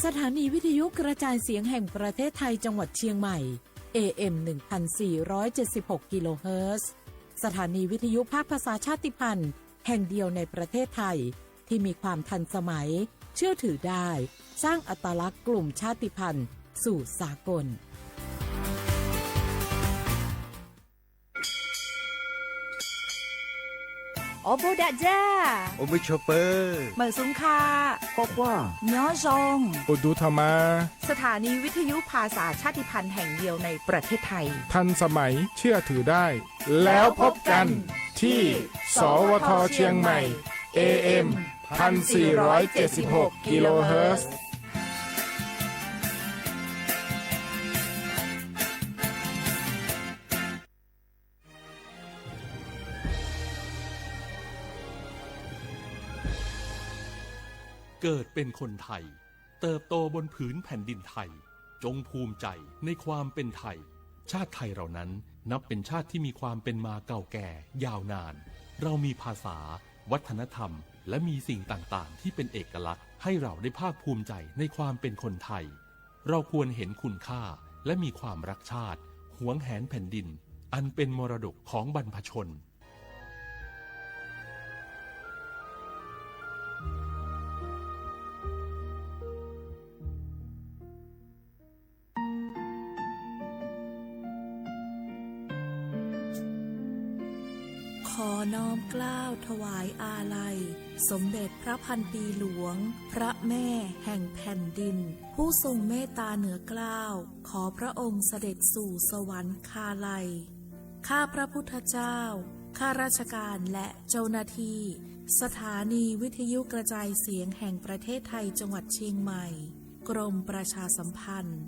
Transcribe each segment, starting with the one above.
สถานีวิทยุกระจายเสียงแห่งประเทศไทยจังหวัดเชียงใหม่ AM 1476 กิโลเฮิรตซ์สถานีวิทยุภาคภาษาชาติพันธุ์แห่งเดียวในประเทศไทยที่มีความทันสมัยเชื่อถือได้สร้างอัตลักษณ์กลุ่มชาติพันธุ์สู่สากลโอโบดะจ้าโอมิชเปอร์เหมอซุงคาบอกว่าย้อซงอุดูธรรมาสถานีวิทยุภาษาชาติพันธุ์แห่งเดียวในประเทศไทยทันสมัยเชื่อถือได้แล้วพบกันที่สวทเชียงใหม่ AM 1476 กิโลเฮิรตซ์เกิดเป็นคนไทยเติบโตบนผืนแผ่นดินไทยจงภูมิใจในความเป็นไทยชาติไทยเรานั้นนับเป็นชาติที่มีความเป็นมาเก่าแก่ยาวนานเรามีภาษาวัฒนธรรมและมีสิ่งต่างๆที่เป็นเอกลักษณ์ให้เราได้ภาคภูมิใจในความเป็นคนไทยเราควรเห็นคุณค่าและมีความรักชาติหวงแหนแผ่นดินอันเป็นมรดกของบรรพชนขอน้อมเกล้าถวายอาลัยสมเด็จพระพันปีหลวงพระแม่แห่งแผ่นดินผู้ทรงเมตตาเหนือเกล้าขอพระองค์เสด็จสู่สวรรคาลัยข้าพระพุทธเจ้าข้าราชการและเจ้าหน้าที่สถานีวิทยุกระจายเสียงแห่งประเทศไทยจังหวัดเชียงใหม่กรมประชาสัมพันธ์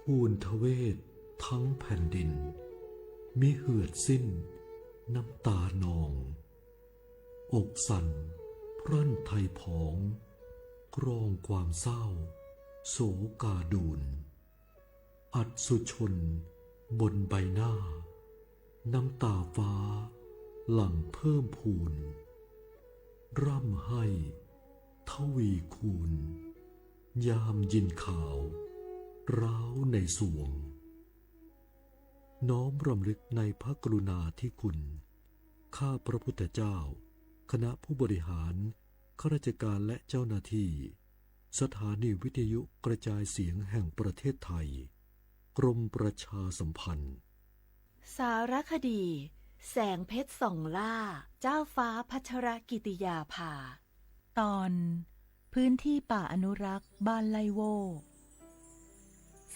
ภูนทเวศทั้งแผ่นดินมิเหือดสิ้นน้ำตานองอกสั่นพรั่นไทยผองกรองความเศร้าโศกาดูนอัดสุชนบนใบหน้าน้ำตาฟ้าหลั่งเพิ่มพูนร่ำให้ทวีคูณยามยินข่าวร้าวในสวงน้อมรำลึกในพระกรุณาธิคุณข้าพระพุทธเจ้าคณะผู้บริหารข้าราชการและเจ้าหน้าที่สถานีวิทยุกระจายเสียงแห่งประเทศไทยกรมประชาสัมพันธ์สารคดีแสงเพชรส่องล่าเจ้าฟ้าพัชรกิติยาภาตอนพื้นที่ป่าอนุรักษ์บ้านไลโว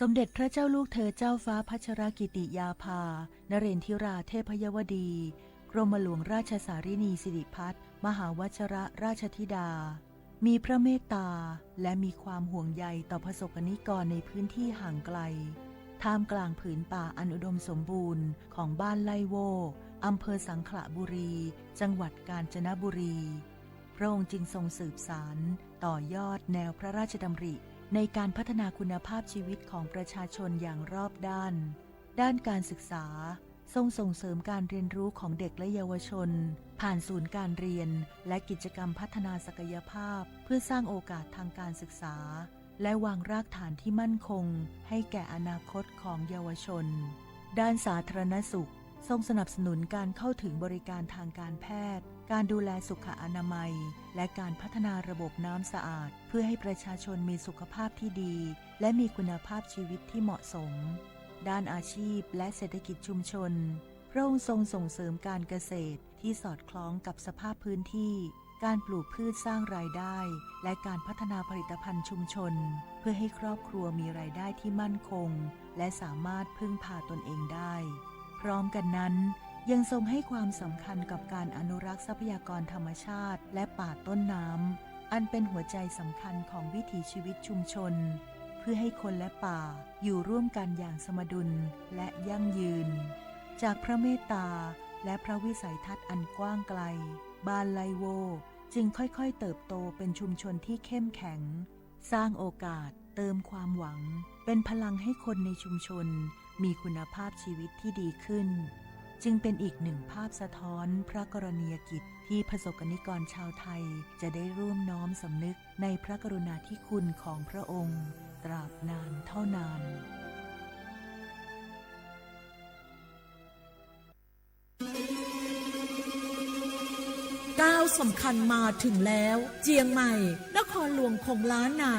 สมเด็จพระเจ้าลูกเธอเจ้าฟ้าพัชรกิติยาภานเรนทิราเทพยวดีกรมหลวงราชสารินีสิริพัฒน์มหาวชรราชธิดามีพระเมตตาและมีความห่วงใยต่อประสบนิกรในพื้นที่ห่างไกลท่ามกลางผืนป่าอันอุดมสมบูรณ์ของบ้านไลโวอำเภอสังขละบุรีจังหวัดกาญจนบุรีพระองค์จึงทรงสืบสานต่อยอดแนวพระราชดำริในการพัฒนาคุณภาพชีวิตของประชาชนอย่างรอบด้านการศึกษาทรงส่งเสริมการเรียนรู้ของเด็กและเยาวชนผ่านศูนย์การเรียนและกิจกรรมพัฒนาศักยภาพเพื่อสร้างโอกาสทางการศึกษาและวางรากฐานที่มั่นคงให้แก่อนาคตของเยาวชนด้านสาธารณสุขทรงสนับสนุนการเข้าถึงบริการทางการแพทย์การดูแลสุขอนามัยและการพัฒนาระบบน้ำสะอาดเพื่อให้ประชาชนมีสุขภาพที่ดีและมีคุณภาพชีวิตที่เหมาะสมด้านอาชีพและเศรษฐกิจชุมชนพระองค์ทรงส่งเสริมการเกษตรที่สอดคล้องกับสภาพพื้นที่การปลูกพืชสร้างรายได้และการพัฒนาผลิตภัณฑ์ชุมชนเพื่อให้ครอบครัวมีรายได้ที่มั่นคงและสามารถพึ่งพาตนเองได้พร้อมกันนั้นยังทรงให้ความสำคัญกับการอนุรักษ์ทรัพยากรธรรมชาติและป่าต้นน้ำอันเป็นหัวใจสำคัญของวิถีชีวิตชุมชนเพื่อให้คนและป่าอยู่ร่วมกันอย่างสมดุลและยั่งยืนจากพระเมตตาและพระวิสัยทัศน์อันกว้างไกลบ้านไลโวจึงค่อยๆเติบโตเป็นชุมชนที่เข้มแข็งสร้างโอกาสเติมความหวังเป็นพลังให้คนในชุมชนมีคุณภาพชีวิตที่ดีขึ้น จึงเป็นอีกหนึ่งภาพสะท้อนพระกรณียกิจที่ประสบกนิกรชาวไทยจะได้ร่วมน้อมสำนึกในพระกรุณาธิคุณของพระองค์ตราบนานเท่านาน ก้าวสำคัญมาถึงแล้ว เจียงใหม่นครหลวงของล้านนา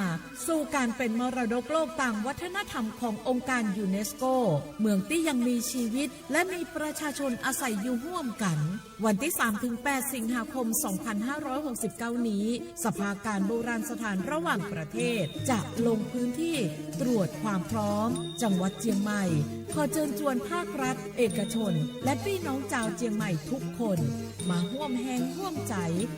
สู่การเป็นมรดกโลกต่างวัฒนธรรมขององค์การยูเนสโกเมืองที่ยังมีชีวิตและมีประชาชนอาศัยอยู่ร่วมกัน วันที่ 3-8 สิงหาคม 2569 นี้สภาการโบราณสถานระหว่างประเทศจะลงพื้นที่ตรวจความพร้อมจังหวัดเจียงใหม่ขอเชิญชวนภาครัฐเอกชนและพี่น้องชาวเจียงใหม่ทุกคนมาร่วมแรงร่วมใจ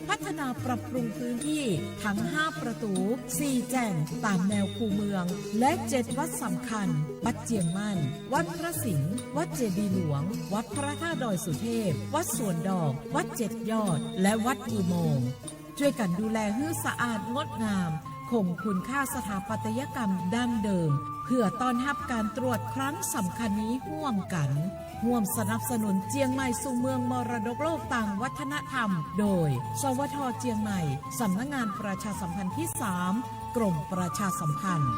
พัฒนาปรับปรุงพื้นที่ทั้ง5ประตู4แจ่งตามแนวคูเมืองและ7วัดสำคัญวัดเจียงมั่นวัดพระสิงห์วัดเจดีย์หลวงวัดพระธาตุดอยสุเทพวัดสวนดอกวัด7ยอดและวัดอุโมงค์ช่วยกันดูแลให้สะอาดงดงามคงคุณค่าสถาปัตยกรรมดั้งเดิมเพื่อต้อนรับการตรวจครั้งสำคัญนี้ร่วมกันร่วมสนับสนุนเจียงใหม่สู่เมืองมรดกโลกต่างวัฒนธรรมโดยสวท.เจียงใหม่สำนักงานประชาสัมพันธ์ที่ 3 กรมประชาสัมพันธ์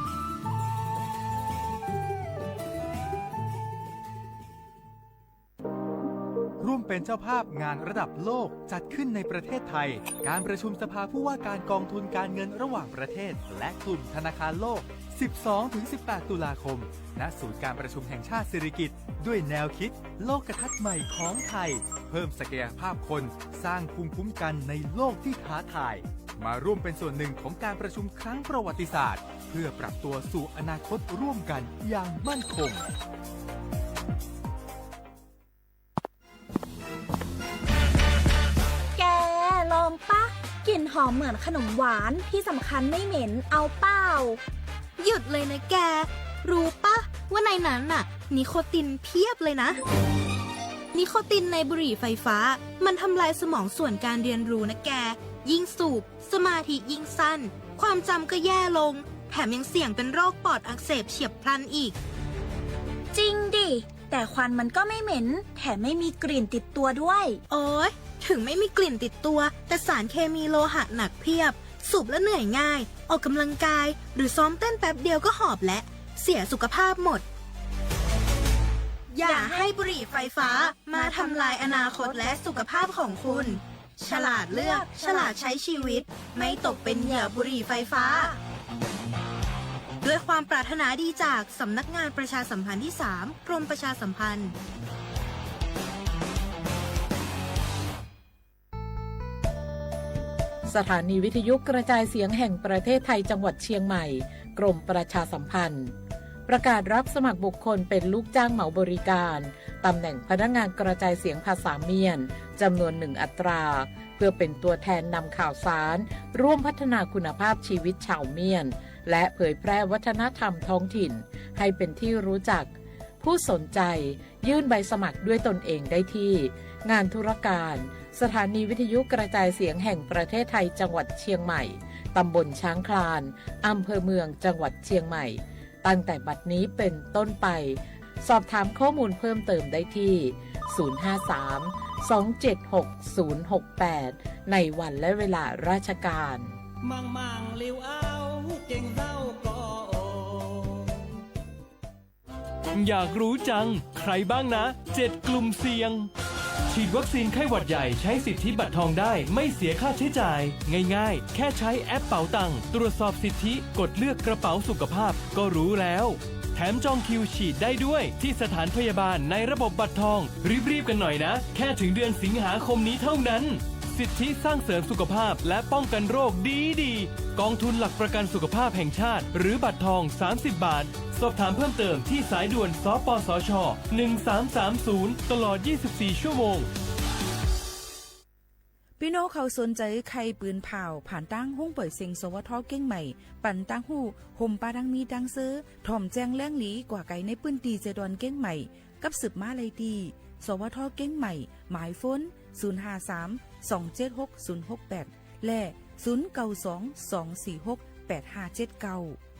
ร่วมเป็นเจ้าภาพงานระดับโลกจัดขึ้นในประเทศไทยการประชุมสภาผู้ว่าการกองทุนการเงินระหว่างประเทศและกลุ่มธนาคารโลก 12-18 ตุลาคมณศูนย์การประชุมแห่งชาติสิริกิติ์ด้วยแนวคิดโลกทัศน์ใหม่ของไทยเพิ่มศักยภาพคนสร้างภูมิคุ้มกันในโลกที่ท้าทายมาร่วมเป็นส่วนหนึ่งของการประชุมครั้งประวัติศาสตร์เพื่อปรับตัวสู่อนาคตร่วมกันอย่างมั่นคงลองปะกลิ่นหอมเหมือนขนมหวานที่สำคัญไม่เหม็นเอาเปล่าหยุดเลยนะแกรู้ปะว่าในนั้นน่ะนิโคตินเพียบเลยนะนิโคตินในบุหรี่ไฟฟ้ามันทำลายสมองส่วนการเรียนรู้นะแกยิ่งสูบสมาธิยิ่งสั้นความจำก็แย่ลงแถมยังเสี่ยงเป็นโรคปอดอักเสบเฉียบพลันอีกจริงดิแต่ควันมันก็ไม่เหม็นแถมไม่มีกลิ่นติดตัวด้วยโอ๊ยถึงไม่มีกลิ่นติดตัวแต่สารเคมีโลหะหนักเพียบสูบแล้วเหนื่อยง่ายออกกำลังกายหรือซ้อมเต้นแป๊บเดียวก็หอบและเสียสุขภาพหมดอย่าให้บุหรี่ไฟฟ้ามาทำลายอนาคตและสุขภาพของคุณฉลาดเลือกฉลาดใช้ชีวิตไม่ตกเป็นเหยื่อบุหรี่ไฟฟ้าด้วยความปรารถนาดีจากสำนักงานประชาสัมพันธ์ที่ 3 กรมประชาสัมพันธ์สถานีวิทยุกระจายเสียงแห่งประเทศไทยจังหวัดเชียงใหม่กรมประชาสัมพันธ์ประกาศรับสมัครบุคคลเป็นลูกจ้างเหมาบริการตำแหน่งพนักงานกระจายเสียงภาษาเมียนจำนวน1 อัตราเพื่อเป็นตัวแทนนำข่าวสารร่วมพัฒนาคุณภาพชีวิตชาวเมียนและเผยแพร่วัฒนธรรมท้องถิ่นให้เป็นที่รู้จักผู้สนใจยื่นใบสมัครด้วยตนเองได้ที่งานธุรการสถานีวิทยุกระจายเสียงแห่งประเทศไทยจังหวัดเชียงใหม่ตำบลช้างคลานอำเภอเมืองจังหวัดเชียงใหม่ตั้งแต่บัดนี้เป็นต้นไปสอบถามข้อมูลเพิ่มเติมได้ที่ 053-276-068 ในวันและเวลาราชการมังลิวเอาเก่งเศร้าก็อยากรู้จังใครบ้างนะ7กลุ่มเสี่ยงฉีดวัคซีนไข้หวัดใหญ่ใช้สิทธิบัตรทองได้ไม่เสียค่าใช้จ่ายง่ายๆแค่ใช้แอปเป๋าตังค์ตรวจสอบสิทธิกดเลือกกระเป๋าสุขภาพก็รู้แล้วแถมจองคิวฉีดได้ด้วยที่สถานพยาบาลในระบบบัตรทองรีบๆกันหน่อยนะแค่ถึงเดือนสิงหาคมนี้เท่านั้นสิทธิสร้างเสริมสุขภาพและป้องกันโรคดีกองทุนหลักประกันสุขภาพแห่งชาติหรือบัตรทอง30 บาทสอบถามเพิ่มเติมที่สายด่วนสปสช1330ตลอด24ชั่วโมงพี่น้องเขาสนใจใครปืนเผาผ่านตั้งห้องเปิดเซ็งสวทเก้งใหม่ปั่นตั้งหูห่มปลาดังมีดังซื้อถ่อมแจ้งแล้งหลีกว่าไก่ในปื้นตีเจดอนเก้งใหม่กับสืบมาเลยดีสวทเก้งใหม่หมายฟ้น053-276-068และ092-246-8579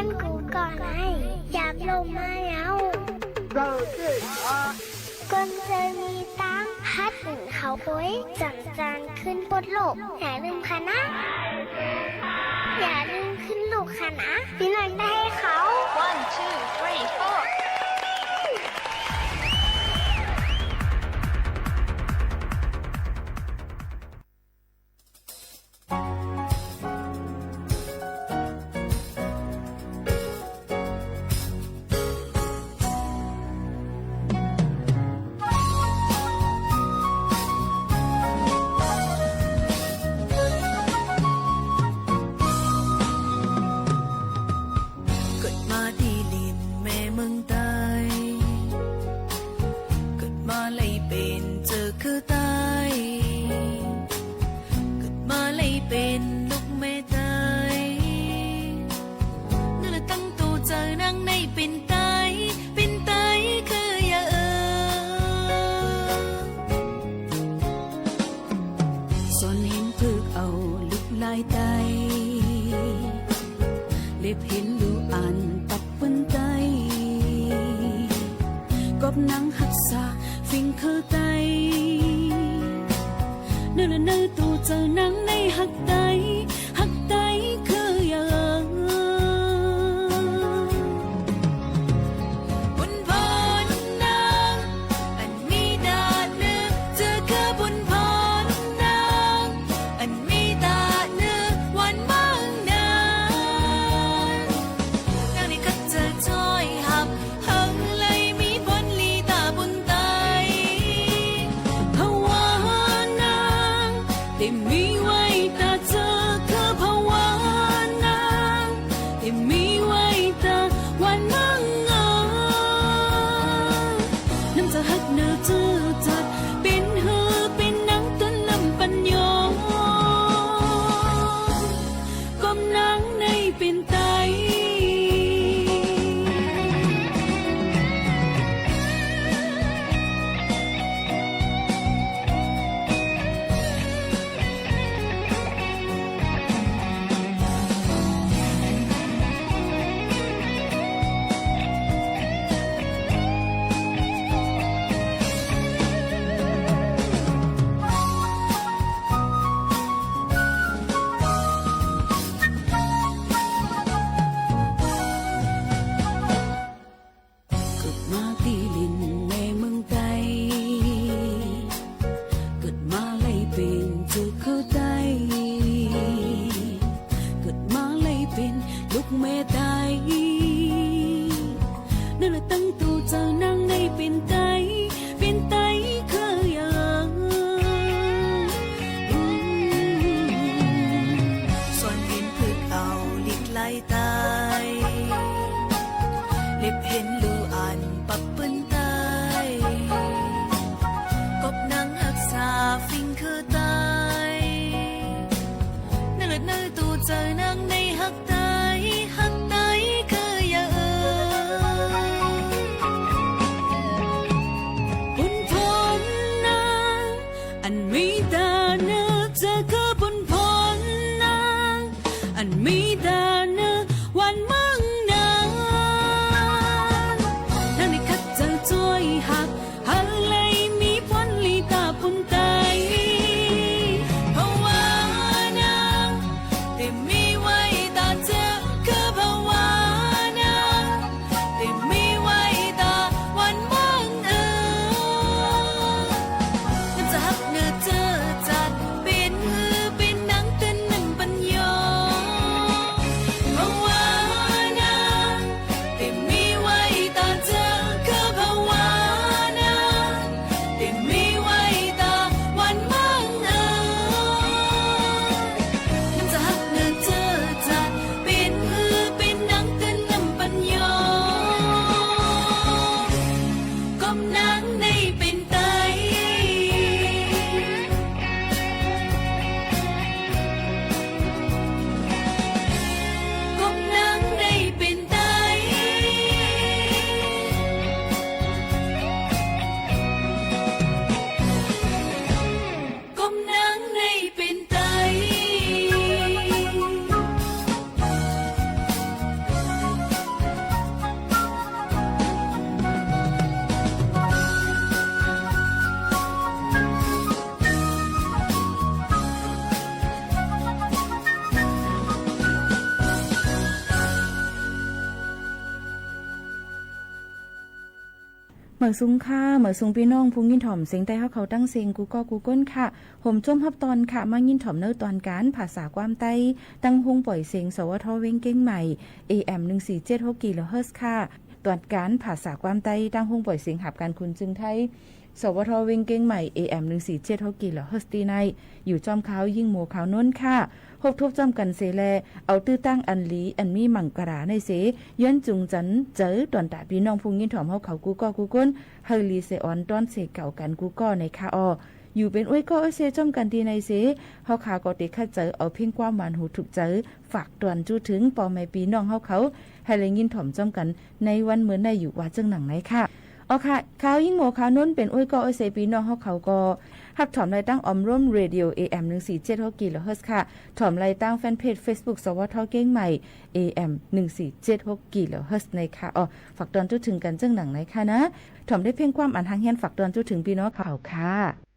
ก้นกูก่อนให้อยากลงมาแล้วก้นเคยมีตังฮัดถึงเขาโอ้ยจังจานขึ้นบนโลกอย่าลืมค่ะนะ อย่าลืมขึ้นลูกค่ะนะพี่หน่อยได้ให้เขา 1 2 3 4เพราะว่านางได้มีไว้ เหมือซุงค่ะเหมือซุงพี่น้องพุงยินถ่อมเสียงใต้เฮาเขาตั้งเสียงกูก็กูก้นค่ะผมจ้มฮับตอนค่ะมายินถ่อมเนื้อตอนการภาษาความใต้ตั้งฮงปล่อยเสียงสวทเว้งเก้งใหม่ AM 1476กิโลเฮิรตซ์ค่ะตอนการภาษาความใต้ตั้งฮงปล่อยเสียงหับการคุณจึงไทยสวทเว้งเก้งใหม่ AM 1476กิโลเฮิรตซ์ตีในอยู่จอมขาวยิ่งหมู่ขาวนนค่ะพบทบจำกันเสแลเอาตื้อตั้งอันลีอันมีมังกราในเสย้อนจุงจันเจอตอนตาพี่น้องพุงยินถ่อมเฮาเขากูก็กูก้นเฮลีเซออนตอนเสเก่ากันกูก็ในคาอออยู่เป็นอ้วยก็เซจอมกันดีในเสเฮาขาก็ติคัดเจอเอาเพ่งความหวานหูถูกเจอฝากตวนจู้ถึงปอแม่พี่น้องเฮาเขาให้เลยยินถ่อมจอมกันในวันเหมือนได้อยู่ว่าจังหนังไหนค่ะอ๋อค่ะข่าวยิ่งหมอข่าวน้นเป็นอ้วยก็เซพี่น้องเฮาเขาก็หับถอมรายตั้งออมร่วมเรดิโอ AM 1476กิโลเฮิรตซ์ค่ะถอมรายตั้งแฟนเพจ Facebook สวทเก้งใหม่ AM 1476กิโลเฮิรตซ์ในค่ะอ๋อฝากตอนจุดถึงกันจังหนังไหนค่ะนะถอมได้เพียงความอ่านทางเฮียนฝากตอนจุดถึงพี่น้องข่าวค่ะ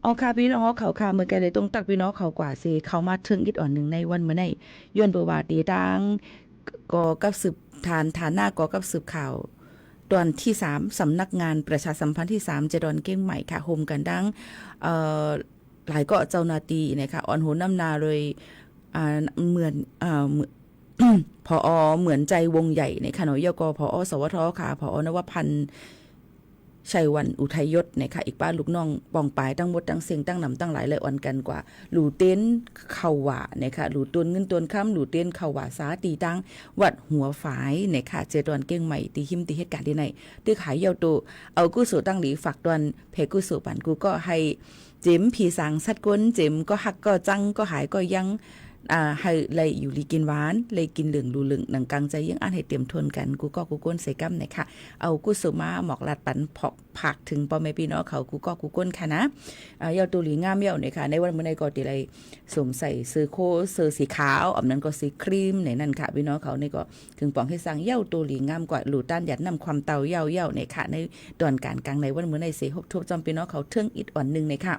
เอาค่ะพี่น้องเขาค่ะเมื่อกี้เลยตรงตักพี่น้องเขากว่าสิเขามาถึงอีกอ่อนหนึ่งในวันเมื่อไหร่ย้อนประวัติดังก่อกับสืบฐานหน้าก่อกับสืบข่าวตอนที่3สำนักงานประชาสัมพันธ์ที่3จะดอนเก้งใหม่ค่ะโฮมกันดังหลายก็เจ้าหน้าที่นะคะอ่อนโหนน้ำนาเลยเหมือนผอเหมือนใจวงใหญ่ในคณะยกผอสวทค่ะผอนวพันธ์ชัยวันอุทัยยศนะคะอีกป้าลูกน้องปองปายตั้งหมดตั้งเสียงตั้งนำตั้งหลายเลยอ่อนกันกว่าหลู่เต้นเข่าหว่านะคะหลู่ต้นเงินต้นค่ำหลู่เต้นเข่าหว่าสาตีตั้งวัดหัวฝายนะคะเจดอนเก้งใหม่ตีหิมตีเหตุการณ์ที่ไหนตีขายเยาโตเอากู้สู่ตั้งหลีฝากดอนเพกู้สู่ปันกูก็ให้เจมผีสางสัดก้นเจมก็หักก็จังก็หายก็ยังให้เลยอยู่ลีกินหวานเลยกินเหลืองดูเหลืองหนังกังใจยังอันให้เตรียมทนกันกูก็กูก้นใส่กั้มเนี่ยค่ะเอากูสุมาหมอกลัดปันพอกผักถึงปอแม่พี่น้องเขากูก็กูก้นค่ะนะเยาตัวหลีงามเยาเนี่ยค่ะในวันเมื่อใดก็ตีเลยสวมใส่เสื้อโค้ทเสื้อสีขาวอันนั้นก็สีครีมในนั่นค่ะพี่น้องเขาในก็ถึงปองให้สั่งเยาตัวหลีงามกว่าหลู่ต้านหยัดนำความเตาเยาเนี่ยค่ะในตอนการกลางในวันเมื่อใดเสียหกทุบจอมพี่น้องเขาเทิงอิดอ่อนนึงเนี่ยค่ะ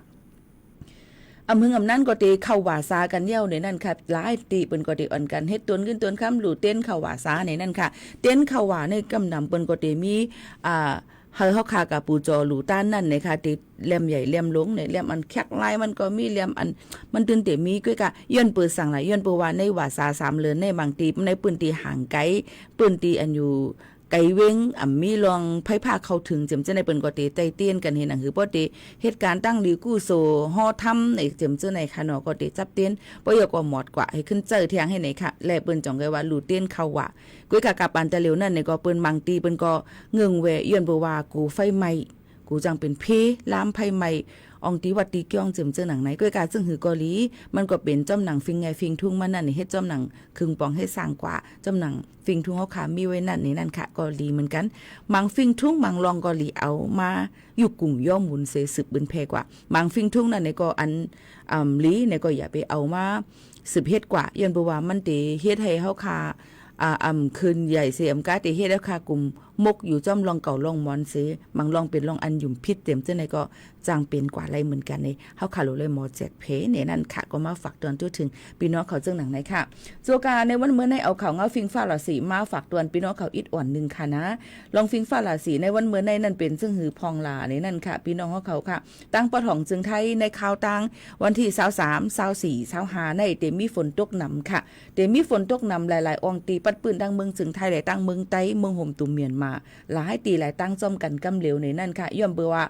อำเภออำนั้นก็ตีเข้าหว่าซากันเย้าในนั่นค่ะหลายตีเปิ้นก็ตีอ่อนกันเฮ็ดต้นขึ้นต้นค้ำหลู่เต้นเข้าหว่าซาในนั่นค่ะเต้นเข้าหว่าในกำนำเปิ้นก็ตีมีเฮาคากับปูจอหลู่ต้านนั่นนะคะติเลี่ยมใหญ่เลี่ยมลงเนี่ยเลี่ยมอันแคกลายมันก็มีเลี่ยมอันมันตื่นเตมีก้อยกะย้อนเปิดสั่งหลายย้อนเปิดว่าในหว่าซา3เลือนในบางตีในปืนตีห่างไกลปืนตีอันอยู่ไก่เว้งมีลองไผพาเข้าถึงเจิมเจ้าในเปิ้นก็ติใจเตี้ยนกันเห็นหนังหือบ่ติเหตุการณ์ตั้งลีกู้โซฮอทำในเจิมเจ้าในค่ะเนาะก็ติจับเตี้ยนบ่อยากว่าหมดกว่าให้ขึ้นเจอเที่ยงให้ไหนค่ะและเปิ้นจ่องไว้ว่าลู่เตี้ยนเข้าว่าก้อยกะกับปานตะเหลวนั่นในก็เปิ้นบางตีเปิ้นก็เงึงแวย้อนบ่ว่ากูไฟไหม้กูจังเป็นเพลามไฟไหม้อองตีวัดตีก้องเจิมเจ้าหนังไหนก้อยกาซึ่งหือกอลีมันก็เป็นจ้อมหนังฟิงไงฟิงทุ่งมันนั่นนี่เฮ็ดจ้อมหนังครึ่งปองให้สร้างกว่าจ้อมหนังฟิงทุ่งเฮาขามีไว้นั่นนี่นั่นค่ะกอลีเหมือนกันมังฟิงทุ่งมังลองกอลีเอามาอยู่กลุ่มย่อมหมุนเสสืบบึนแพกว่ามังฟิงทุ่งนั่นนี่ก็อันลีนี่ก็อย่าไปเอามาสืบเฮ็ดกว่าย้อนบ่ว่ามันติเฮ็ดให้เฮาขาคืนใหญ่เสียมกาติเฮ็ดแล้วค่ะกลุ่มมกอยู่จ้อมลองเก่าลองมอนเสมังลองเป็นลองอันยุ่มพิษเต็มเจ้าในก็จางเป็นกว่าอะไรเหมือนกันในเฮาค่ะโลเลยหมอแจกเพเนี่ยนั่นค่ะก็มาฝากตอนตัวถึงพี่น้องเขาเจ้าหนังไหนค่ะโซกาในวันเมื่อในเอาข่าวเงาฟิงฟ้าหลาสีมาฝากตอนพี่น้องเขาอิดอ่อนนึงค่ะนะลองฟิงฟ้าหลาสีในวันเมื่อในนั่นเป็นซึ่งหือพองลาในนั่นค่ะพี่น้องเขาค่ะตั้งปะถ่องจึงไทยในข่าวตังวันที่23 24 25ในเตมีฝนตกนำค่ะเตมีฝนตกนำหลายๆอองตีปัดปืนดังเมืองจึงไทยและตั้งเมืองไต้เมืองห่มตุ่มเมียนมาหลายตีหลายตั้งจ้อมกันกำเหลวในนั่นค่ะย่อมเบอว่า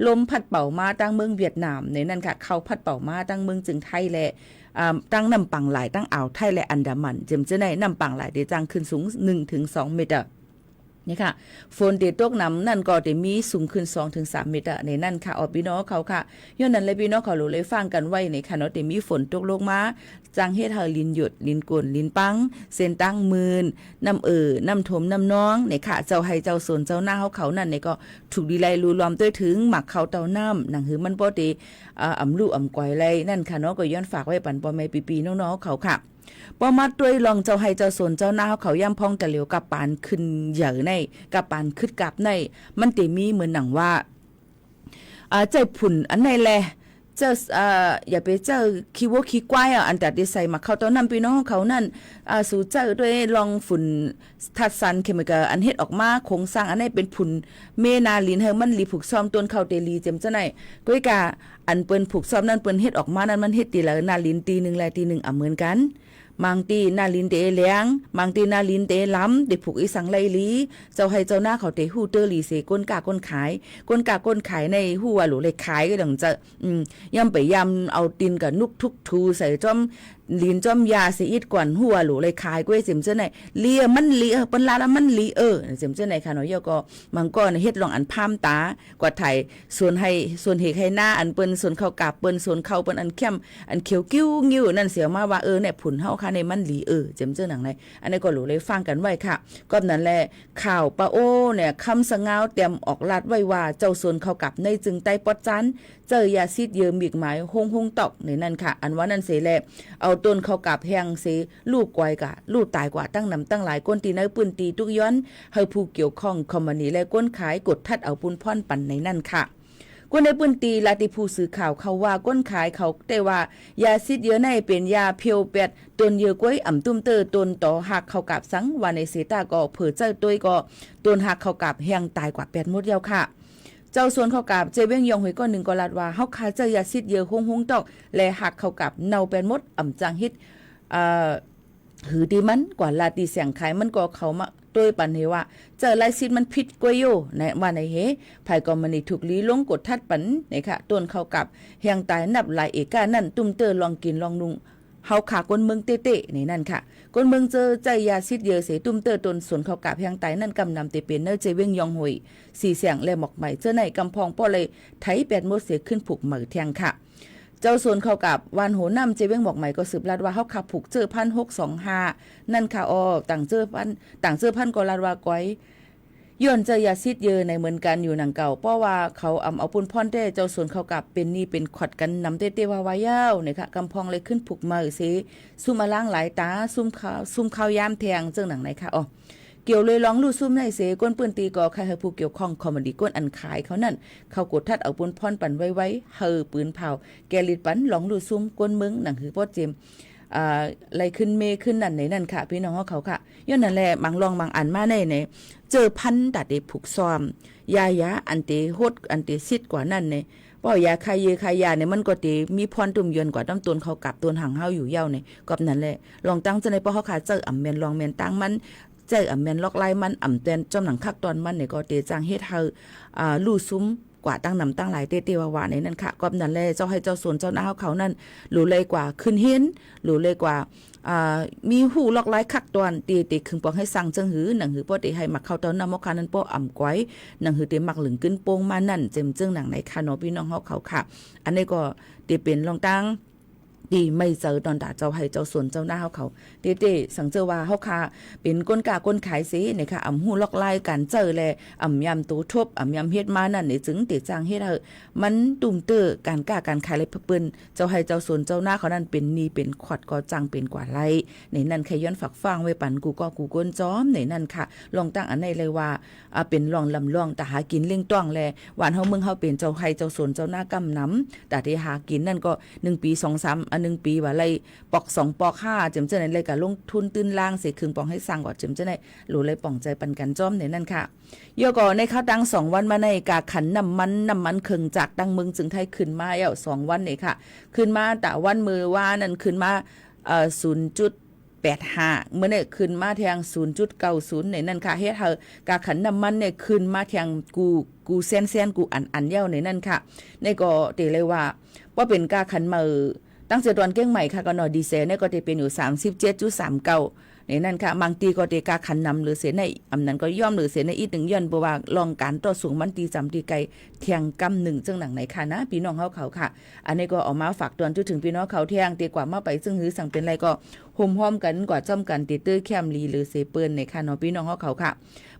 ลมพัดเป่ามาตั้งเมืองเวียดนามในนั่นค่ะเขาพัดเป่ามาตั้งเมืองจึงไทยและตั้งน้ำปังหลายตั้งอ่าวไทยและอันดามันเจมจะในน้ำปังหลายเดจังขึ้นสูง 1-2 เมตรนี่ค่ะฝนเดตกน้ำนั่นก็จะมีสูงขึ้น 2-3 เมตรในนั่นค่ะออกพี่น้องเขาค่ะย้อนนั้นเลยพี่น้องเขาเลยฟังกันไว้ในค่ะเนาะจะมีฝนตกลงมาจังเฮ็ดให้ลินหยดลินกวนลินปังเส้นตั้งมืนน้ำน้ำถมน้ำน้องในค่ะเจ้าให้เจ้าสนเจ้าหน้าเขานั่นในก็ถูกดีไลรูล้อมด้วยถึงหมักเขาเต้าน้ำหนังหือมันบ่ได้ลู่ก่อยไรนั่นค่ะเนาะก็ย้อนฝากไว้ปันปอแม่ปีๆน้องๆเขาค่ะปอมาด้วยลองเจ้าให้เจ้าสนเจ้าหน้าเขาย่ำพองแต่เหลียวกับปานขึ้นเหยื่อในกับปานขึ้นกับในมันติมีเหมือนหนังว่าใจผุ่นอันในแลเจ้าอย่าไปเจ้าขี้วัวขี้ควายอันแต่ได้ใส่มาเข้าตอนนั้นพี่น้องเขานั่นสู่เจ้าด้วยลองฝุ่นทัดซันเคมีกาอันเฮ็ดออกมาโครงสร้างอันนี้เป็นผุ่นเมนาลินเฮมันลีผูกซ้อมต้นเข้าเตลีเจมเจ้าไหนก้อยกาอันเปิ้นผูกซ้อมนั่นเปิ้นเฮ็ดออกมานั่นมันเฮ็ดตีละนาลินตีนึงแลตีนึงเหมือนกันมังตีนาลินเตเลียงมังตีนาลินเตล้ำเด็กผูกอีสังไลลีเจ้าให้เจ้าหน้าเขาเตฮู้เตอร์ลีเสก้นกาก้นขายก้นกาก้นขายในฮู้ว่าหลูเลยขายก็ดังจะย่ำไปย่ำเอาตินกับนุกทุกทูใส่จ้อมลินจ้อมยาเสียอิดกวนหัวหลูเลยขายก้วยเสียมเจ้าไหนเลียมันเลียปันลาแล้วมันลีเสียมเจ้าไหนค่ะเนาะยก็มังก็เฮ็ดลองอันพามตากว่าไทยส่วนให้ส่วนเหกให้หน้าอันเปิ้นส่วนเข้ากาบเปิ้นส่วนเข้าเปิ้นอันเข้มอันเขียวกิ้วงิ้วนั่นเสียมาว่าเนี่ยผุนเฮาค่ะในมันลีเจมเจ้าหนังไหนอันนี้ก็หลูเลยฟังกันไว้ค่ะก็นั่นแหละข่าวปะโอเนี่ยคำสงาวเตรียมออกลาดไว้ว่าเจ้าส่วนเข้ากับในจึงใต้ปอดจันเจอยาซิดเยิมมีกหมายหงตอกในนั่นค่ะอันว่านั่นเสแลเอาต้นเข้ากับแหงเสลูกกวยกะลูกตายกว่าตั้งนำตั้งหลายก้นตีเนื้อปืนตีทุกย้อนให้ผู้เกี่ยวข้องคอมมานีและก้นขายกดทัดเอาปุนพ่อนปั่นในนั่นค่ะ ก้นในปืนตีลาติผู้สื่อข่าวเขาว่าก้นขายเขาแต่ว่ายาซิดเยอะในเป็นยาเพียวแปดตนเยอะกวยอ่ำตุ้มเตอตนต่อหักเขากับสังว่าในเสตาก็เผื่อเจ้าตัวก็ตนหักเขากับแหงตายกว่า8 มดเดียวค่ะเจ้าส่วนเขากับเจเว้งยองหวยก้อน1ก็ลาดว่าเฮาขายเจ้ายาซิดเยอะฮงๆตอกและหักเขากับเนา8 มดอ่ำจังฮิตหือดีมันกว่าลาตีเสียงขายมันก็เขามาโดยปันเฮว่าเจอลายซิดมันผิดกว่าอยู่ในว่าในเฮภายก็มันนี่ถูกลีลงกดทัดปันนี่ค่ะต้นเข้ากับแหงตายนับหลายเอกานั่นตุ้มเตอลองกินลองนุงเฮาขากนเมืองเตะๆนี่นั่นค่ะคนเมืองเจอใจยาซิดเยอะเสตุ้มเตอตนสวนเข้ากับแหงตายนั่นกำนำเตเป็นเนอเจเว้งยองหวยสีเสียงและหมอกใหม่เจอในกำพองป้อเลยไถ8 มดเสียขึ้นผูกเหมือแทงค่ะเจ้าส่วนเข้ากับวันโหนำเจเว้งบอกใหม่ก็สืบลาดว่าเฮาขับผูกเจอ1,625นั่นค่ะต่างเจอพันก็ลาดว่าก้อยย้อนเจอยาซิดเยอะในเหมือนกันอยู่หนังเก่าเพราะว่าเขาเอาปุ่นพ่อนเต้เจ้าส่วนเข้ากับเป็นนี่เป็นขอดกันนำเต้ๆว่ายาวนี่ค่ะกำพองเลยขึ้นผูกมือสิซุ่มมาล้างหลายตาซุ่มข้าวยามแทงเจ้าหนังไหนค่ะเกี่ยวเลยลองลู่ซุ่มในเสก้นปืนตีก่อใครให้ผู้เกี่ยวข้องคอมดีก้นอันขายเขานั่นเขากดทัดเอาปุนพรปั่นไว้เฮอปืนเผาแกลิดปันลองลู่ซุ่มก้นมึงหนังหือป้อเจมอะไรขึ้นเมขึ้นนั่นไหนนั่นค่ะพี่น้องเขาค่ะย้อนนั่นแหละบางลองบางอันมาในเจอพันตัดเดผูกซ้อมยอันเตโฮดอันเตซิดกว่านั่นเนี่ยป้อยาคายเยคายาเนี่ยมันก็เตมีพรตุ่มยนกว่าต้นต้นเขากับต้นหางเฮาอยู่เย้าเนี่ยก็นั่นแหละลองตั้งจะในป้อเขาขาเจออ่ำแมนลองแมนตั้งมันเจอแมนล็อกไล่มันอ่ำเต้นจอมหนังคักตอนมันเนี่ยก็เตจางเฮ็ดเฮาลู่ซุ้มกว่าตั้งนำตั้งหลายเตวาในนั้นค่ะก็นั่นแหละเจ้าให้เจ้าสวนเจ้าหน้าเขานั่นหรูเลยกว่าขึ้นเห็นหรูเลยกว่ามีหูล็อกไล่คักตอนตีคึงปองให้สั่งจังหือหนังหือป้อเตให้มักเข้าตอนนำมกคานั้นป้ออ่ำก้อยหนังหือเตมักหลึงขึ้นโป่งมานั่นเจมจึงหนังไหนค่ะเนาะพี่น้องเขาค่ะอันนี้ก็เตเป็นลองตั้งดีไม่เจอตอนด่าเจ้าให้เจ้าส่วนเจ้าหน้าเขาเต้สังเจอว่าเขาค่ะเป็นก้นกาก้นขายสิเนี่ยค่ะอ่ำหูล็อกไล่กันเจอแลอ่ำยำตู้ทบอ่ำยำเฮ็ดมานั่นเนี่ยจึงเตจางเฮ็ดมันตุ่มเตอการกล้าการขายเลยเปิ้นเจ้าให้เจ้าส่วนเจ้าหน้าเขานั่นเป็นนี่เป็นขอดก็จังเป็นกว่าไรในนั่นใครย้อนฝักฟังไว้ปันกูก็กูก้นจ้อมในนั่นค่ะลองตั้งอันในเลยว่าเป็นลองลำลองแต่หากินเลี้ยงต้องแลหวานเฮาเมืองเฮาเป็นเจ้าให้เจ้าส่วนเจ้าหน้ากำน้ำแต่ที่หากินนั่นก็1 ปี 2-3 1 ปีว่าไรปอก2 ปอก5จำเจในเลยกับลงทุนตื้นล่างเสียครึ่งปองให้สั่งก่อนจำเจในหลูเลยป่องใจปันกันจ้อมในนั่นค่ะโยก่อในข้าวดัง2 วันมาในกาขันน้ำมันครึ่งจากดังเมืองจึงไทยขึ้นมาแล้ว2 วันนี่ค่ะขึ้นมาแต่วันมือว่านั่นขึ้นมา0.85 เมื่อเนี่ยขึ้นมาแทง 0.90 ในนั่นค่ะเฮ็ดเฮากาขันน้ำมันเนี่ยขึ้นมาแทงกูเส้นกูอันเย้าในนั่นค่ะในก็เตเลยว่าเป็นกาขันมือตั้งแต่ตอนเก้งใหม่ค่ะก็นอดีเซลเนี่ยก็จะเป็นอยู่ 37.39 ในนั่นค่ะบางตีก็เตกาขันนำหรือเสียในอำนั้นก็ย่อมหรือเสียในอีก1ย้อนบ่ว่าลองการต่อสูงมันตีจำตีไกลเทียงกำ1จังหนังไหนค่ะนะพี่น้องเขาค่ะอันนี้ก็ออกมาฝากตอนจุดถึงพี่น้องเขาเที่ยงตีกว่ามาไปซึ่งหือสั่งเป็นไรก็ห่มห้อมกันกว่าจ้อมกันตีตื้อแคมลีหรือเสเปิ้นในค่ะเนาะพี่น้องเขาค่ะ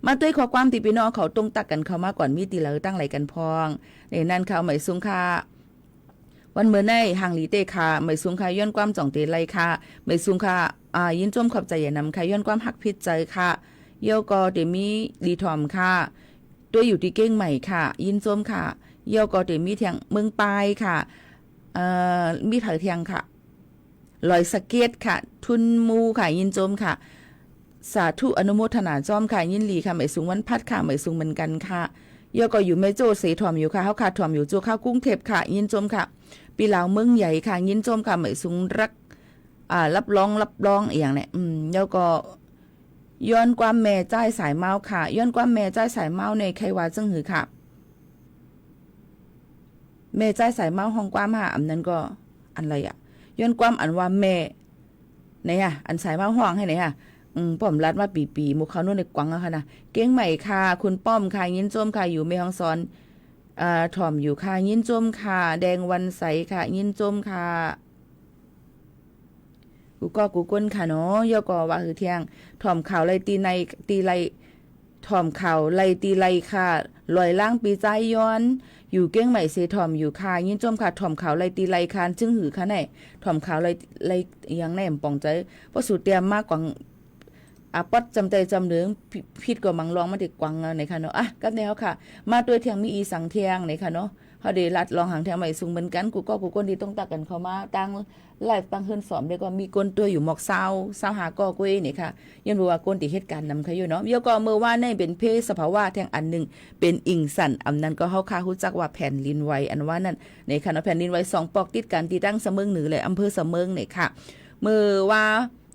มาด้วยข้อความที่พี่น้องเขาตรงตักกันเข้ามาก่อนมีตีแล้วตั้งไหลกันพองในนั่นค่ะหมายสูงค่ะวันเมื่อในหางหลีเตค่ะไม่สูงค่ะย้อนความจ่องเตไลค่ะไม่สูงค่ะยินจมขอบใจอย่านำค่ะย้อนความหักพิษใจค่ะเยี่ยวกอเดมีดีทอมค่ะด้วยอยู่ที่เก้งใหม่ค่ะยินจมค่ะเยี่ยวกอเดมีเทียงเมืองปลายค่ะมีเถอเทียงค่ะลอยสเก็ตค่ะทุนมูค่ะยินจมค่ะสาธุอนุโมทนาจอมค่ะยินหลีค่ะไม่สูงวันพัดค่ะไม่สูงเหมือนกันค่ะเยี่ยวก็อยู่แม่โจ้เสถอมอยู่ค่ะเฮาค่ะถอมอยู่โจ้ข้าวกุ้งเทพค่ะยินจมค่ะปีลาวเมืองใหญ่ค่ะยินจมค่ะไม่สูงรักรับรองอย่างเนี่ยแล้วก็ย้อนความแม่ใจสายเมาค่ะย้อนความแม่ใจสายเมาในใครว่าจึงหือค่ะแม่ใจสายเมาห้องความหาอันนั้นก็อันอะไรย้อนความอันว่าแม่เนี่ยอันสายเมาห้องให้ไหนค่ะป้อมรัดมาปีหมู่เขาโน่นในกวังอะค่ะนะเก้งใหม่ค่ะคุณป้อมค่ะยินจมค่ะอยู่แม่ฮ่องสอนถ่อมอยู่ค่ะยินจมค่ะแดงวันใสค่ะยินจมค่ะกูก้นค่ะเนาะย่อก็ว่าคือเที่ยงถ่อมข่าวไล่ตีไล่ถ่อมข่าวไล่ตีไล่ค่ะลอยล่างปีใจย้อนอยู่เก้งใหม่เสถ่อมอยู่ค่ะยินจมค่ะถ่อมข่าวไล่ตีไล่คานจึงหือค่ะไหนถ่อมข่าวไล่ยังแน่ป่องใจเพราะสูตรเตรียมมากกว่าป๊อดจำใจจำเหลืองพิษก็มังลองมาติดกวังในค่ะเนาะกับแนวค่ะมาตัวเทียงมีอีสังเทียงในค่ะเนาะ เฮาได้ลัดลองหางแถวใหม่สูงเหมือนกันกูก็กูคนที่ต้องตักกันเข้ามาตั้งไลฟ์ตั้งเฮือนสอมได้ก็มีก้นตัวอยู่หมอก20หาก็กุ้ยนี่ค่ะยันรู้ว่าก้นที่เหตุการณ์นำเขาอยู่เนาะเดี๋ยวก็เมื่อว่าในเป็นเพศสภาวะแทงอันนึงเป็นอิงสันอำนั้นก็เฮาค่าฮู้จักว่าแผ่นดินไหวอันว่านั่นในค่ะเนาะแผ่นดินไหว2ปอกติดกันที่ตั้งเสมิงเหนือเลยอำเภอเสมิงนี่ค่ะเมื่อว่า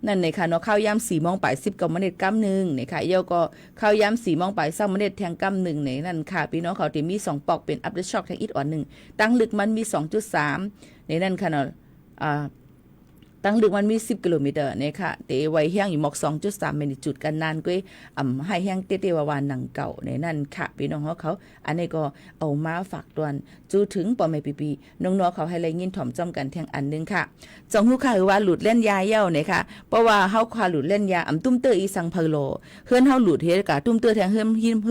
นั่นในค่ะเนาะข้าวยาม4 โมงไป10 กว่าเก้านึงนี่ค่ะเดี๋ยวก็ข้าวยาม4 โมงไป20 มแทงกำ1นี่นั่นค่ะพี่น้องเขาที่มี2ปอกเป็นอัพเดทช็อคแทงอีกอ่อนนึงตั้งลึกมันมี 2.3 ในนั่นค่ะเนาะตั้งลึกมันมี10 กิโลเมตรนี่ค่ะแต่ไว้แห้งอยู่หมอก 2.3 เมตรจุดกันนานก้อยให้แห้งเตๆวานหนังเก่าในนั่นค่ะพี่น้องเขาอันนี้ก็เอามาฝากตวนจูถึงปอแม่ปีๆน้องๆเขาให้เลยยินถ่อมจ้อมกันแทงอันนึงค่ะจองฮู้ค่ะว่าหลุดเล่นยาเย้าเนี่ยค่ะเพราะว่าเฮาคาหลุดเล่นยาตุ้มเตออีสังเพโลเฮือนเฮาหลุดเฮ็ดกะตุ้มเตอแทงเฮื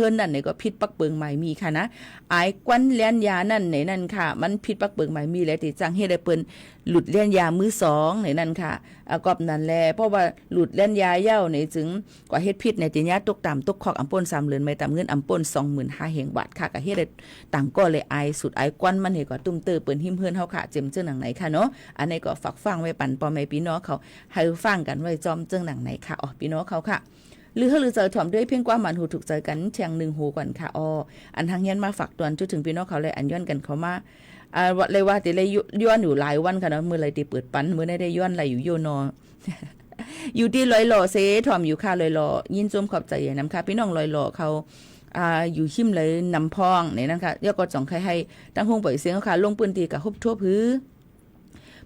อนนั่นนี่ก็ผิดปักเปิงใหม่มีค่ะนะอายกวนเล่นยานั่นในนั่นค่ะมันผิดปักเปิงใหม่มีแล้วที่จังเฮ็ดให้เปิ้นหลุดเล่นยามือ2ในนั่นค่ะกอบนั่นแลเพราะว่าหลุดเล่นยาเย้าในจึงกว่าเฮ็ดผิดในติญาตกตามตกคอกอำป่น3เหรียญไม่ตามเงินอำป่น 25,000 บาทค่ะก็เฮ็ดได้ต่างก็เลยอายสุดอายกวนมันเฮ็ดก็ตุ้มเตอเปิ้นหิมเฮือนเฮาค่ะเจ็มเจ้งหนังไหนค่ะเนาะอันนี้ก็ฝากฟังไว้ปั่นพ่อแม่พี่น้องเขาให้ฟังกันไว้จอมเจ้งหนังไหนค่ะอ๋อพี่น้องเขาค่ะหรือเจอถ่อมด้วยเพียงกว่ามันหูถูกใจกันเชียง1หูก่อนค่ะอ๋ออันทางยันมาฝากตวนจนถึงพี่น้องเขาเลยอันย้อนกันเขามาว่าเลยว่าติเลยย้อนอยู่หลายวันค่ะเนาะมื้อไรติเปิดปันมื้อได้ย้อนไหลอยู่โยนอ อยู่ที่ลอยหล่อเซถ่อมอยู่ค่ะลอยหล่อยินจมขอบใจนำค่ะพี่น้องลอยหล่อเขาอยู่หิมเลยนำพองนี่นั่นค่ะเดี๋ยวก็จ่องให้ตั้งห้องปล่อยเสียงค่ะลงปืนตีกับฮบทั่วพื้น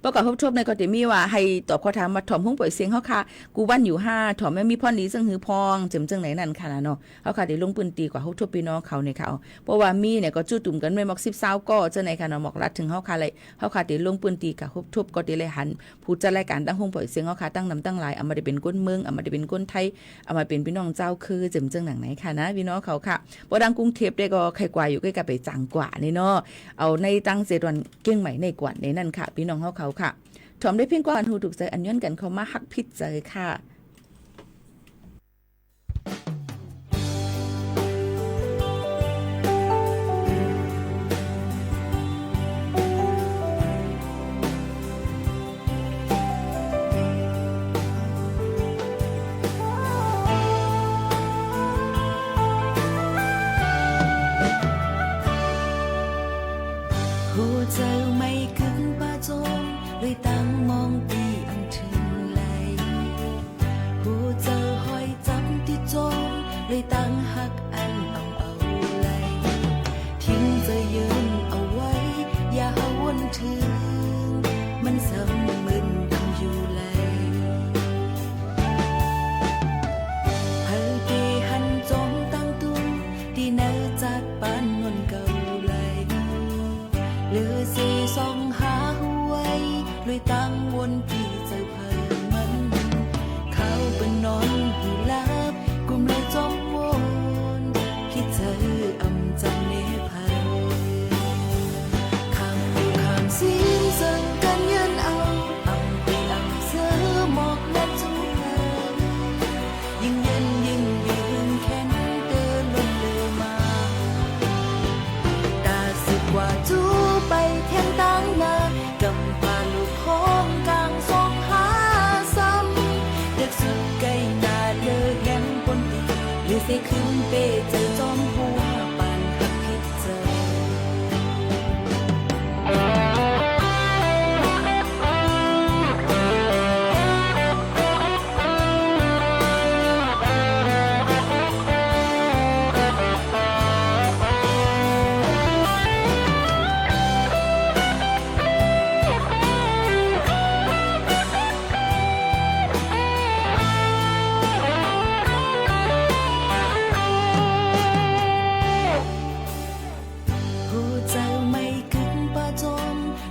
ประกอบทบในก็จะมีว่าให้ตอบข้อถามมาถ่อมห้องปล่อยเสียงเขาค่ะกูวันอยู่5ถ่อมแม่มีพ่อนี้ซึ่งหือพองเจิมจังไหนนั่นค่ะเนาะเขาค่ะได้ลงปืนตีกว่าฮบทบพี่น้องเขาเนี่ยค่ะเพราะว่ามีเนี่ยก็จุ่ตุ่มกันไม่หมอก10 ก็จังไหนค่ะเนาะหมอกรัดถึงเขาค่ะเลยเขาค่ะได้ลงปืนตีกับฮบทบก็ได้เลยหันผู้จัดรายการตั้งห้องปล่อยเสียงเขาค่ะตั้งนำตั้งหลายเอามาได้เป็นก้นเมืองเอามาได้เป็นก้นไทยเอามาเป็นพี่น้องเจ้าคือเจิมจังหนังไหนค่ะนะพี่น้องเขาค่ะบ่ดังกรุงเทพได้ก็ใครกว่าอยู่ใกล้กับไปจังกว่านี่เนาะเอาในตั้งเจดวันเก้งใหม่ในกว่าในนั่นค่ะพี่น้องเขาค่ะถอมได้เพียงกว่าหูถูกใจอันย้อนกันเขามาฮักพิษใจค่ะเลยตั้งมองปีอังถึงไหลหูเจอหอยจำที่จงเลยตั้งหักอันเอาไหลทิ้งจะยืนเอาไว้อย่าหาวนถึงมันสำมึนดำอยู่ไหลเฮาตีหันจงตั้งตุ้งที่เนื้อจากบ้านนนเก่าไหลหรือสีสองหาลอยตั้งวนพี่เจอเพิ่มมันเขาเป็นนอนหูลับกุมเลยจมวนพี่เจออำจำเนพาข้างผู้ข้างสิ้นสังกันยืนเอาอำไปอำเสือหมอกและจูเธอยิ่งเย็นยิ่งยืนแค้นเดินลงเลือมาตาสึกว่าจูไปแทนตั้งนากำปาลูกของกลางสองหาซ้ำเด็กสุดไกลนาเลือแหงปนตีหรือเสขึ้นเปเจอจอมหัวปานหักพิษเจอ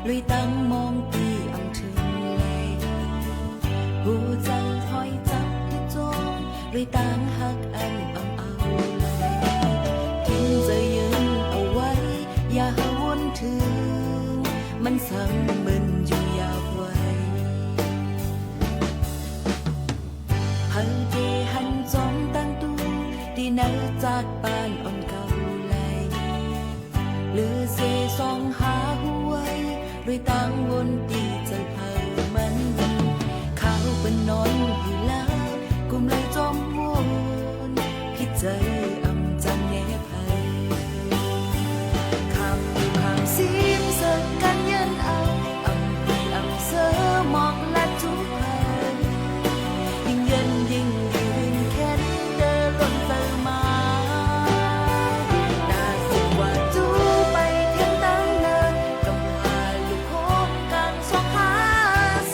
เลยตั้งมองปีอังถึงไหลหูใจถอยจับที่จงเลยตั้งหักอันเอาไหลทิ้งจะยืนเอาไว้อย่าหาวนถึงมันสั่งมึนอยู่ยาวไว้หันเทหันจอมตั้งตู้ที่เนื้อจากบ้านอ่อนเก่าไหล หรือเสซองหาหวยด้วยตังวนตีใจเผามันเขาเป็นนอนอยู่แล้วกุมเลยจอมวนพิดใจอำจันแน่ไผคำอยู่ห่างซีมเสิร์กันยันเอาอำพีอำเสอหมอกและทุกเผยยิ่งเย็นยิ่งยืนแค้นเดินล้นเติมมาน่าสิว่าจูไปเทียงตั้งเนินกำพาลูกโคกกลางสองหา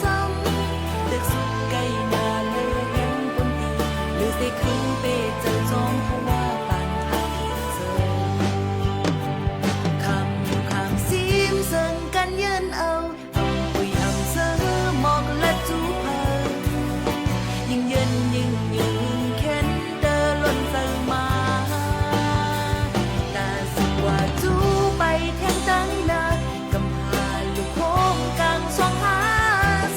ซ้ำเด็กสุดใกล้นาเลยเห็นบนตีหรือสิขึ้นไปเจอจองเพราะว่าปานทางเจอคำอยู่ข้างซีมเสิร์กันยืนเอาคุยอำเสอหมอกและจูเพอยิ่งเย็นยิ่งยืนเข็นเดินล้นเติมมาน่าสิว่าจูไปแทงตั้งนากำพาลูกโคงกลางสองหา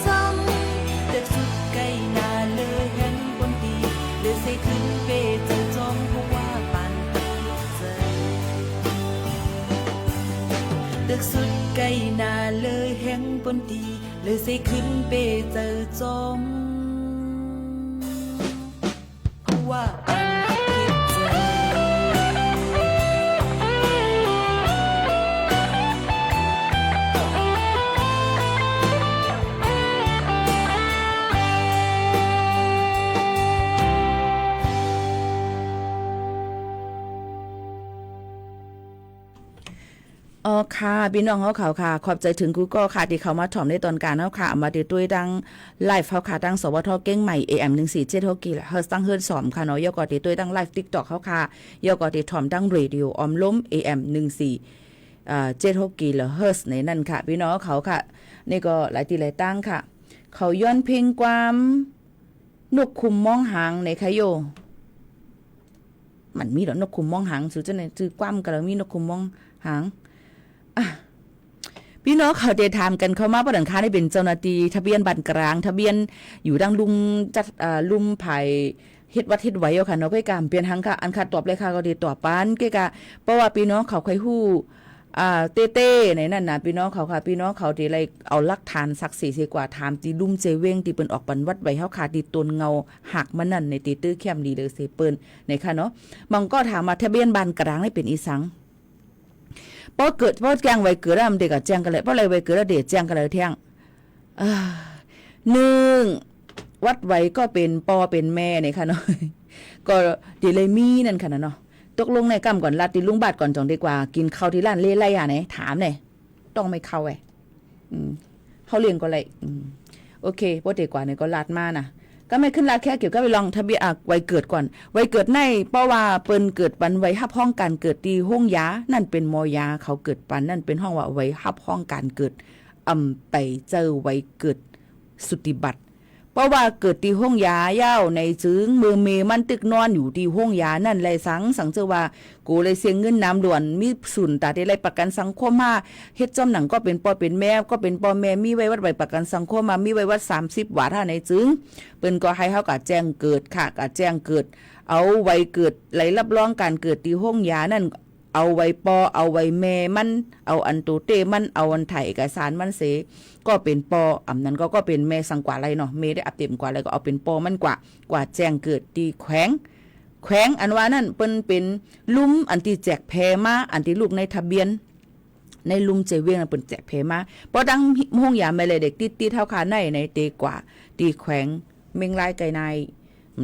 ซ้ำเด็กสุดใกล้นาเลยเห็นบนตีเลยใส่ขึ้นเปเจอจอมเพราะว่าปานหักใจเด็กสุดใกล้นาเลยเห็นบนตีเลยใส่ขึ้นเปเจอจอมเพราะว่าปานหักใจ อ๋อค่ะพี่น้องเขาเขาค่ะขอบใจถึงกูก็ค่ะที่เขามาถ่อมในตอนการเฮาค่ะมาติดด้วยดังไลฟ์เฮาค่ะดังสวทเก้งใหม่ AM 147กิเฮิรตซ์ตั้งเฮิรตซ์2ค่ะเนาะยก็ติดด้วยดังไลฟ์ TikTok เฮาค่ะยก็ติดถ่อมดังเรดิโอออมล้ม AM 147กิเฮิรตซ์ในนั่นค่ะพี่น้องเขาค่ะนี่ก็หลายที่หลายตั้งค่ะเขาย้อนเพลงความนกคุมมองหางในคะโยมันมีเหรอนกคุมมองหางสุดจะไหนคือความก็แล้วมีนกคุมมองหางพี่น้องเขาเดทามกันเข้ามาประดังค้าได้เป็นเจ้าหน้าที่ทะเบียนบัตรกลางทะเบียนอยู่ดังลุมจัดลุมไผ่เฮ็ดวัดเฮ็ดไว้เอาค่ะเนาะก็การเปลี่ยนทางค่ะอันขาดตอบเลยค่ะก็ดีตอบปานก็กะเพราะว่าพี่น้องเขาเคยฮู้เต้ในนั่นน่ะพี่น้องเขาค่ะพี่น้องเขาที่ไรเอาหลักฐานศักดิ์ศรีกว่าถามตีลุ่มเจเวงที่เปิ้นออกปันวัดไว้เฮาค่ะที่ตนเงาหักมันนั่นในตีตื้อแคมดีเลยเสเปิ้นในค่ะเนาะมันก็ถามมาทะเบียนบัตรกลางให้เป็นอีสังเพราะแจ้งไว้เกิดแล้วเด็กก็แจ้งกันเลยเพราะอะไรไว้เกิดแล้วเด็กแจ้งกันเลยเที่ยง1วัดไว้ก็เป็นปอเป็นแม่นี่ค่ะเนาะก็ดิเลยมีนั่นค่ะเนาะตกลงในกรรมก่อนลัดดิลุงบาทก่อนจองดีกว่ากินข้าวที่ร้านเล่ไล่อ่ะไหนถามหน่อยต้องไม่เข้าเฮาเลี้ยงก็เลยโอเคบ่ดีกว่าเนี่ยก็ลัดมาน่ะก็ไม่ขึ้นราแค่เกี่ยวกับไปลองทะเบียนไว้เกิดก่อนไว้เกิดในเพราะว่าเปิ้นเกิดปันไว้ฮับห้องการเกิดที่ห้องยานั่นเป็นมอยาเขาเกิดปันนั่นเป็นห้องว่าไว้ฮับห้องการเกิดไปเจอไว้เกิดสุติบัติเพราะว่าเกิดที่ห้องยาเย้าในจึงมือเมมันตึกนอนอยู่ที่ห้องยานั่นเลยสังเจอว่ากูเลยเสียเงินน้ำด่วนมีศูนย์ตาได้ไรประกันสังคมมาเฮ็ดจอมหนังก็เป็นพ่อเป็นแม่ก็เป็นพ่อแม่มีไว้วัดไว้ประกันสังคมมามีไว้วัด30 บาทในจึงเปิ้นก็ให้เฮาก็แจ้งเกิดค่ะก็แจ้งเกิดเอาไว้เกิดไหลรับรองการเกิดที่ห้องยานั่นเอาไว้ปอเอาไว้แม่มันเอาอันตูเตมันเอาอันถ่ายเอกสารมันเสก็เป็นปอนั้นก็เป็นแม่สังกว่าอะไรเนาะแม่ได้อัปเต็มกว่าอะไรก็เอาเป็นปอมันกว่าแจ้งเกิดที่แขวงอันว่านั่นเปิ้นเป็นลุ่มอันที่แจกแพมาอันที่ลูกในทะเบียนในลุ่มเจเวียงเปิ้นแจกแพมาเพราะดังห้องยาไม่เลยเด็กติดเท่าขาในเตกว่าที่แขวงเมงลายไกใน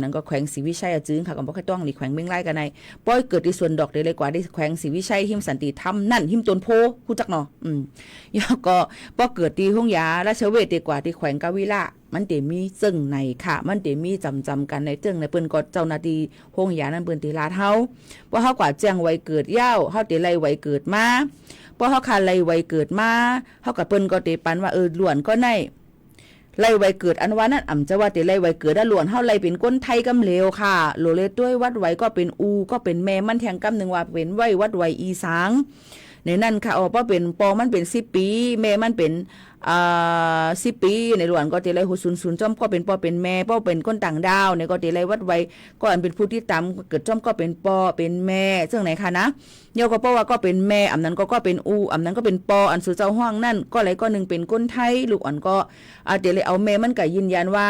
นั่นก็แขวงศรีวิชัยจึงค่ะก็บ่ค่อยต้องนี่แขวงเมงไล่กันในป้อยเกิดที่สวนดอกได้เลยกว่าได้แขวงศรีวิชัยหิมสันติธรรมนั่นหิมต้นโพฮู้จักเนาะยอก็ป้อเกิดที่ห้องยาราชเวทดีกว่าที่แขวงกาวิละมันเตมีซึ่งในค่ะมันเตมีจำกันในเรื่องในเปิ้นก็เจ้าหน้าที่ห้องยานั้นเปิ้นติลาดเฮาว่าเฮากว่าแจ้งไว้เกิดยาวเฮาติไล่ไว้เกิดมาพอเฮาคาไล่ไว้เกิดมาเฮากับเปิ้นก็ติปันว่าล้วนก็ในไล่ไว้เกิดอันว่านั้นจะว่าแต่ไล่ไว้เกิดล้วนเฮาไล่เป็นคนไทยกำเลวค่ะโลเลด้วยวัดไว้ก็เป็นก็เป็นแม่มันแทงกำนึงว่าเป็นไว้วัดไว้อีสาง ในนั่นค่ะป้อเป็นปอมันเป็น10ปีแม่มันเป็น10ปีในหลวนก็ตีไรหัวศูนย์จอมก็เป็นปอเป็นแม่ป้อเป็นคนต่างดาวในก็ตีไรวัดไว้ก็อันเป็นผู้ที่ตามเกิดจอมก็เป็นปอเป็นแม่ซึ่งไหนคะนะเยาก็ป้อว่าก็เป็นแม่อำนั้นก็เป็นอำนั้นก็เป็นปออันสู่เจ้าห้องนั่นก็ไรก็หนึ่งเป็นคนไทยลูกอ่อนก็ตีไรเอาแม่มันก็ยืนยันว่า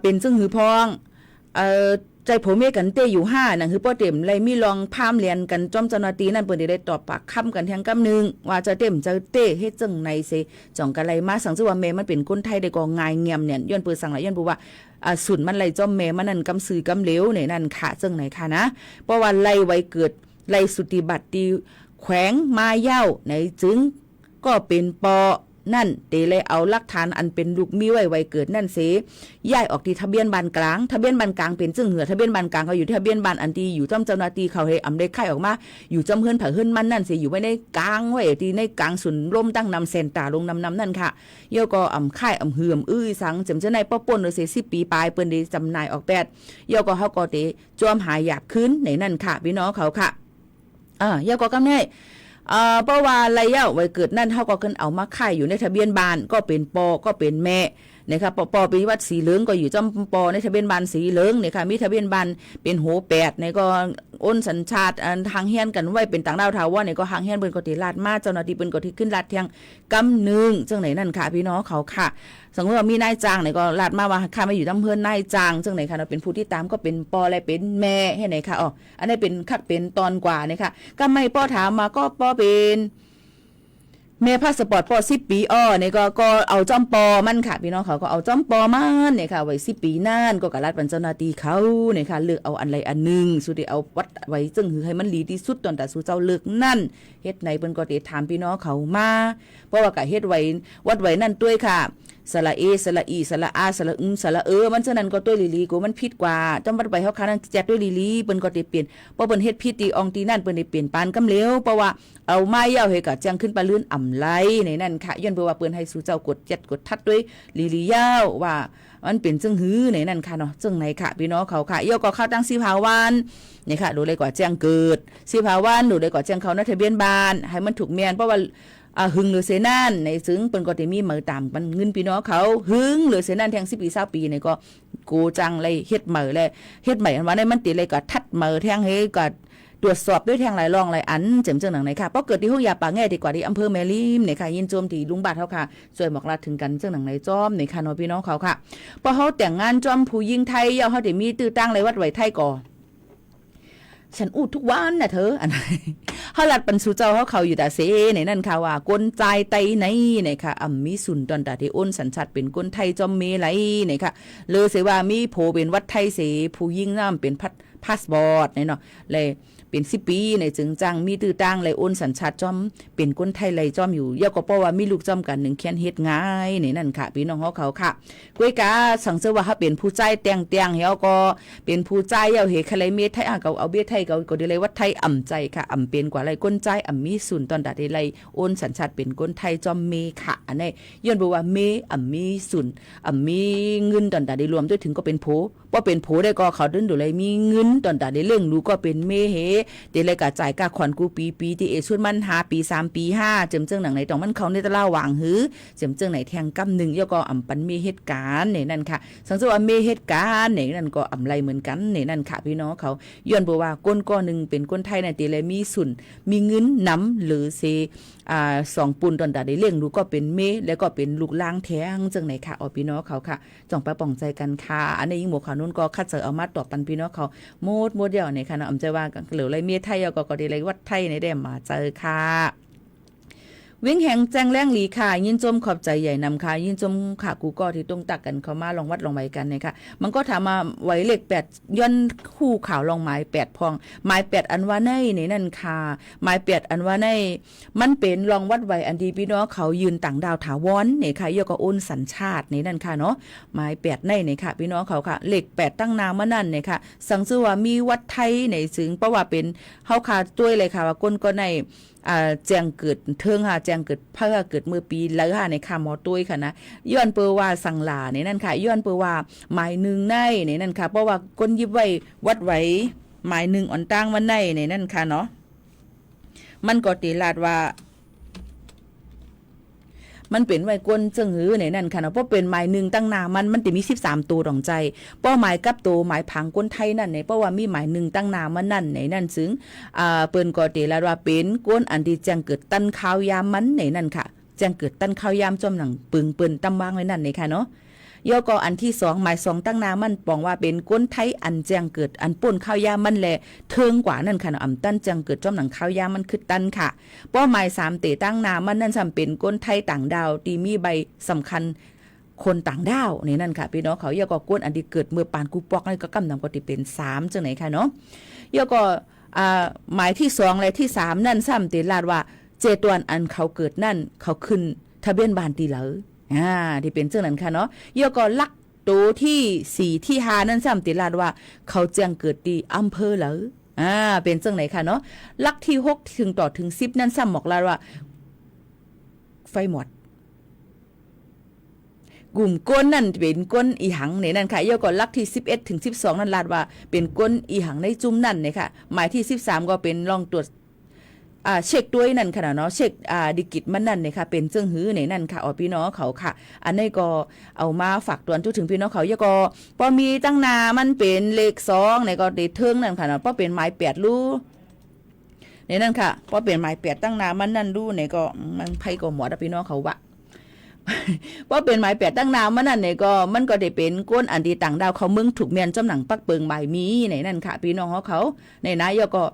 เป็นซึ่งหือพองใจผมเมกันเต้อยู่5นั่นคือป้อเต็มเลยมีลองพามเรียนกันจอมเจ้าหน้าที่นั่นเปิ้นได้ตอบปากคำกันแทงกำนึงว่าจะเต็มจะเต้เฮ็ดจังไหนเสจ่องกันไรมาสังซึ่งว่าแม่มันเป็นคนไทยได้ก็ง่ายเงียมเนี่ยย้อนเปิ้นสั่งหลายย้อนบอกว่าสุนมันไหลจอมแม่มันนั่นกำซื้อกำเหลวเนี่ยนั่นค่ะจังไหนค่ะนะเพราะว่าไล่ไว้เกิดไล่สุติบัติตีแขวงมาเย้าในจึงก็เป็นปอนั่นเตเลยเอาหลักฐานอันเป็นลูกมีไว้เกิดนั่นเสย้ายออกที่ทะเบียนบ้านกลางทะเบียนบ้านกลางเป็นซึ่งเหือทะเบียนบ้านกลางเขาอยู่ที่ทะเบียนบ้านอันที่อยู่จ้ำเจ้าหน้าที่เขาให้อำได้ไข่ออกมาอยู่จ้ำเฮือนเผาเฮือนมันนั่นเสอยู่ไว้ในกลางไว้ที่ในกลางศูนย์ร่มตั้งนำเซนตาลงนำนั่นค่ะเย่อก็อำไข่อำเหือมสังจำเจ้าในป้อป่นเลยเส10 ปีปลายเปิ้นได้จำนายออก8เย่อก็เฮาก็เตจวมหายหยาบขึ้นในนั่นค่ะพี่น้องเขาค่ะเย่อก็กำแน่เพราะว่าระยะไว้เกิดนั่นเฮาก็เพิ่นเอามาขายอยู่ในทะเบียนบ้านก็เป็นปอก็เป็นแม่นะครับปอเป็นวัดสีเหลืองก็อยู่จำปอในทะเบียนบ้านสีเหลืองเนี่ยค่ะมีทะเบียนบ้านเป็นโห8เนี่ยก็อ้นสัญชาติทางเฮียนกันไว้เป็นต่างดาวถาวรเนี่ยก็ทางเฮียนเปิ้นก็ติลาดมาเจ้าหน้าที่เปิ้นก็ที่ขึ้นลาดเที่ยงกำนึงจังไหนนั่นค่ะพี่น้องเขาค่ะสมมุติว่ามีนายจ้างเนี่ยก็ลาดมาว่าข้ามาอยู่ตำเพิ่นนายจ้างจังไหนค่ะเราเป็นผู้ที่ตามก็เป็นปอและเป็นแม่ให้ไหนค่ะอันนี้เป็นคักเป็นตอนกว่าเนี่ยค่ะก็ไม่ปอถามมาก็ปอเป็นแม่พาสปอร์ตปอ10 ปีเนี่ยก็เอาจ้อมปอมันค่ะพี่น้องเขาก็เอาจ้อมปอมันเนี่ยค่ะไว้10 ปีนั่นก็กะรัดบรรเจ้าหน้าที่เขาเนี่ยค่ะเลือกเอาอันใดอันหนึ่งสุดที่เอาวัดไว้ซึ่งคือให้มันดีที่สุดตอนแต่สู่เจ้าเลือกนั่นเฮ็ดไหนเปิ้นก็ได้ถามพี่น้องเขามาเพราะว่ากะเฮ็ดไว้วัดไว้นั่นด้วยค่ะสระเอสระอีสระอาสระสระมันฉะนั้นก็ตัวลีกูมันผิดกว่าจำวัดไว้เฮาค่ะนั้นแจกด้วยลีเปิ้นก็ได้เปลี่ยนเพราะเปิ้นเฮ็ดผิดตีอองตีนั่นเปิ้นได้เปลี่ยนปานกำเหลวเพราะว่าเอาไม้ยาวให้กะจังขึ้นปะลื่นอ่ำไหลในนั่นค่ะย้อนเพื่อว่าเปิ้นให้สู่เจ้ากดเจ็ดกดทัดด้วยลียาวว่ามันเป็นจังหือในนั่นค่ะเนาะจังไหนค่ะพี่น้องเขาค่ะย่อก็เข้าตั้ง15 วันนี่ค่ะดูเลยกว่าแจ้งเกิด15 วันดูเลยกว่าแจ้งเขาในทะเบียนบ้านให้มันถูกแม่นเพราะว่าหึงหรือเสนั่นในซึ้งเปิ้นก็ได้มีมือตามเงินพี่น้องเขาหึงหรือเสนั่นแทง10 ปี20 ปีนี่ก็โกจังเลยเฮ็ดมือเลยเฮ็ดใหม่อันว่าได้มันติเลยก็ทัดมือแทงให้ก็ตรวจสอบด้วยแทงหลายรองหลายอันเจิมจังหนังไหนค่ะเพราะเกิดที่ฮู้ยาป่าแง่ดีกว่าที่อำเภอแม่ริมเนี่ยค่ะยินโจมที่ลุงบาดเฮาค่ะช่วยบอกลาถึงกันจังหนังไหนจ้อมเนี่ยค่ะเนาะพี่น้องเขาค่ะพอเฮาแต่งงานจ้อมผู้หญิงไทยเฮาได้มีตื้อตั้งเลยวัดไว้ไทยก่อฉันอูดทุกวันน่ะเธออันเฮาลัดปันสู่เจ้าเขาอยู่แต่เสในนั่นค่ะว่ากนใจไตไหนเนี่ยค่ะมีสุนตอนตาที่อ้นสัญชาติเป็นคนไทยจอมเมไหลเนี่ยค่ะเลยเสว่ามีโผเป็นวัดไทยเสผู้หญิงน้ำเป็นพาสปอร์ตเนี่ยเนาะเลยเป็น10 ปีในจึงจังมีตื้อตั้งเลยโอนสัญชาติจอมเป็นคนไทยเลยจอมอยู่ย่อก็เพราะว่ามีลูกจอมกัน1เขียนเฮ็ดง่ายนี่นั่นค่ะพี่น้องเขาค่ะก้วยกาสังเสว่าเฮาเป็นผู้ใจแต่งเฮาก็เป็นผู้ใจเฮาเฮคไลเมไทยก็เอาเบี้ยไทยก็ได้เลยว่าไทยอ่ำใจค่ะอ่ำเป็นกว่าไรคนใจอ่ำมีศูนย์ตอนดาได้เลยโอนสัญชาติเป็นคนไทยจอมเมค่ะอันนี้ย้อนบอกว่าเมอ่ำมีศูนย์อ่ำมีเงินตอนดาได้รวมด้วยถึงก็เป็นโผบ่เป็นโผได้ก็เขาดึงดูเลยมีเงินตอนดาได้เรื่องรู้ก็เป็นเมเฮเดเลยกะจ่ายกะขวัญกูปีที่ชุดมัน5 ปี3 ปี5เจิมเจิงหนังไหนต้องมันเขาในตะล่าวางหือเจิมเจิงไหนแทงกำ1ย่อก็อ่ำปันมีเหตุการณ์นี่นั่นค่ะสังเกตว่ามีเหตุการณ์นี่นั่นก็อ่ำไรเหมือนกันนี่นั่นค่ะพี่น้องเขาย้อนบอกว่าก้นก้อนนึงเป็นก้นไทยในตีเลยมีสุนมีเงินน้ำหรือเซ2 ปุนตอนดาได้เลี้ยงดูก็เป็นเมแล้วก็เป็นลูกล้างแท้งจังไหนค่ะพี่น้องเขาค่ะจ่องไปป่องใจกันค่ะอันนี้ยิ่งหมวกขาวนุ่นก็คัดเจอเอามาตอบปันพี่น้องเขาโมดเดียวเนี่ยค่ะนะอำใจว่าเหลือไรเมียไทยก็ได้เลยวัดไทยในได้มาเจอค่ะวิ่งแห่งแจ้งแรงหลีค่ะยินจมขอบใจใหญ่นำค่ะยินจมค่ะกูก็ที่ต้องตักกันเขามาลองวัดลองไว้กันเนี่ยค่ะมันก็ถามมาไว้เลข8ย้อนคู่ข่าวลองหมาย8พองหมาย8อันว่าในนี่นั่นค่ะหมาย8อันว่าในมันเป็นลองวัดไว้อันดีพี่น้องเขายืนต่างดาวถาวรเนี่ยค่ะย่อก็โอนสัญชาตินี่นั่นค่ะเนาะหมาย8ในนี่ค่ะพี่น้องเขาค่ะเลข8ตั้งนามมานั่นเนี่ยค่ะสังชื่อว่ามีวัดไทยในซึ่งเพราะว่าเป็นเฮาค่ะด้วยเลยค่ะว่าก้นก็ในแจ้งเกิดเทิงค่ะแจ้งเกิดเพื่อเกิดเมื่อปีแล้วค่ะในค่ะหมอตุ้ยค่ะนะย้อนเปอว่าสังลาในนั่นค่ะย้อนเปอว่าหมายหนึ่งในนั่นค่ะเพราะว่าก้นยิบไว้วัดไว้หมายหนึ่งอ่อนตั้งวันในนั่นค่ะเนาะ มันก็ตีลาดว่ามันเป็นไว้กวนจึงหือในนั่นค่ะเนาะเพราะเป็นหมายหนึ่งตั้งนามันติมี13ตัวดองใจเป้าหมายกับตัวหมายผังก้นไทยนั่นในเพราะว่ามีหมายหนึ่งตั้งนามันนั่นในนั่นซึ่งเปิ้นก็ตีลาดว่าเป็นกวนอันที่แจ้งเกิดตันข้าวยามมันในนั่นค่ะแจ้งเกิดตันข้าวยามจอมหนังปึงเปิ้นตำวางไว้นั่นในค่ะเนาะย่อก็อันที่2หมาย2ตั้งนามันปองว่าเป็นก้นไทยอันแจ้งเกิดอันป่นข้าวยามมันแลเทิงกว่านั่นค่ะอำตันแจ้งเกิดจอมหนังข้าวยามมันคือตันค่ะเป้าหมาย3เตตั้งนามันนั่นจำเป็นก้นไทยต่างดาวที่มีใบสำคัญคนต่างดาวนี่นั่นค่ะพี่น้องเขาย่อก็ก้นอันที่เกิดเมื่อปานกูปอกนี่ก็กำนำก็ที่เป็น3จังไหนค่ะเนาะย่อก็หมายที่2และที่3นั่นซ้ำเตลาดว่าเจตวนอันเขาเกิดนั่นเขาขึ้นทะเบียนบ้านตีเหลอที่เป็นเจ้านั้นค่ะเนาะย่อก็ลักตัวที่4ที่5นั่นซ้ำติลาดว่าเขาแจ้งเกิดที่อำเภอเหลอเป็นจังไหนค่ะเนาะลักที่6ถึงต่อถึง10นั่นซ้ำบอกลาดว่าไฟหมดกลุ่มก้นนั่นเป็นก้นอีหังในนั่นค่ะย่อก็ลักที่11ถึง12นั่นลาดว่าเป็นก้นอีหังในจุ่มนั่นเนี่ยค่ะหมายที่13ก็เป็นลองตรวจเช็คด้วยนั่นค่ะเนาะเช็คดิกิตมันนั่นเนี่ยค่ะเป็นเจิ้งหื้อในนั่นค่ะพี่น้องเขาค่ะอันนี้ก็เอามาฝากตวนถึงพี่น้องเขาย่อก็พอมีตั้งนามันเป็นเลข2ในก็ได้เทิงนั่นค่ะเนาะพอเป็นหมาย8รูในนั่นค่ะพอเป็นหมาย8ตั้งนามันนั่นรูในก็มันไผก็หมดพี่น้องเขาว่าเพราะเป็นหมาย8ตั้งนามันนั่นเนี่ยก็มันก็ได้เป็นก้นอันที่ต่างดาวเขาเมืองถูกเมียนจำหนังปักเปิงหมายมีในนั่นค่ะพี่น้องเขาในนายก็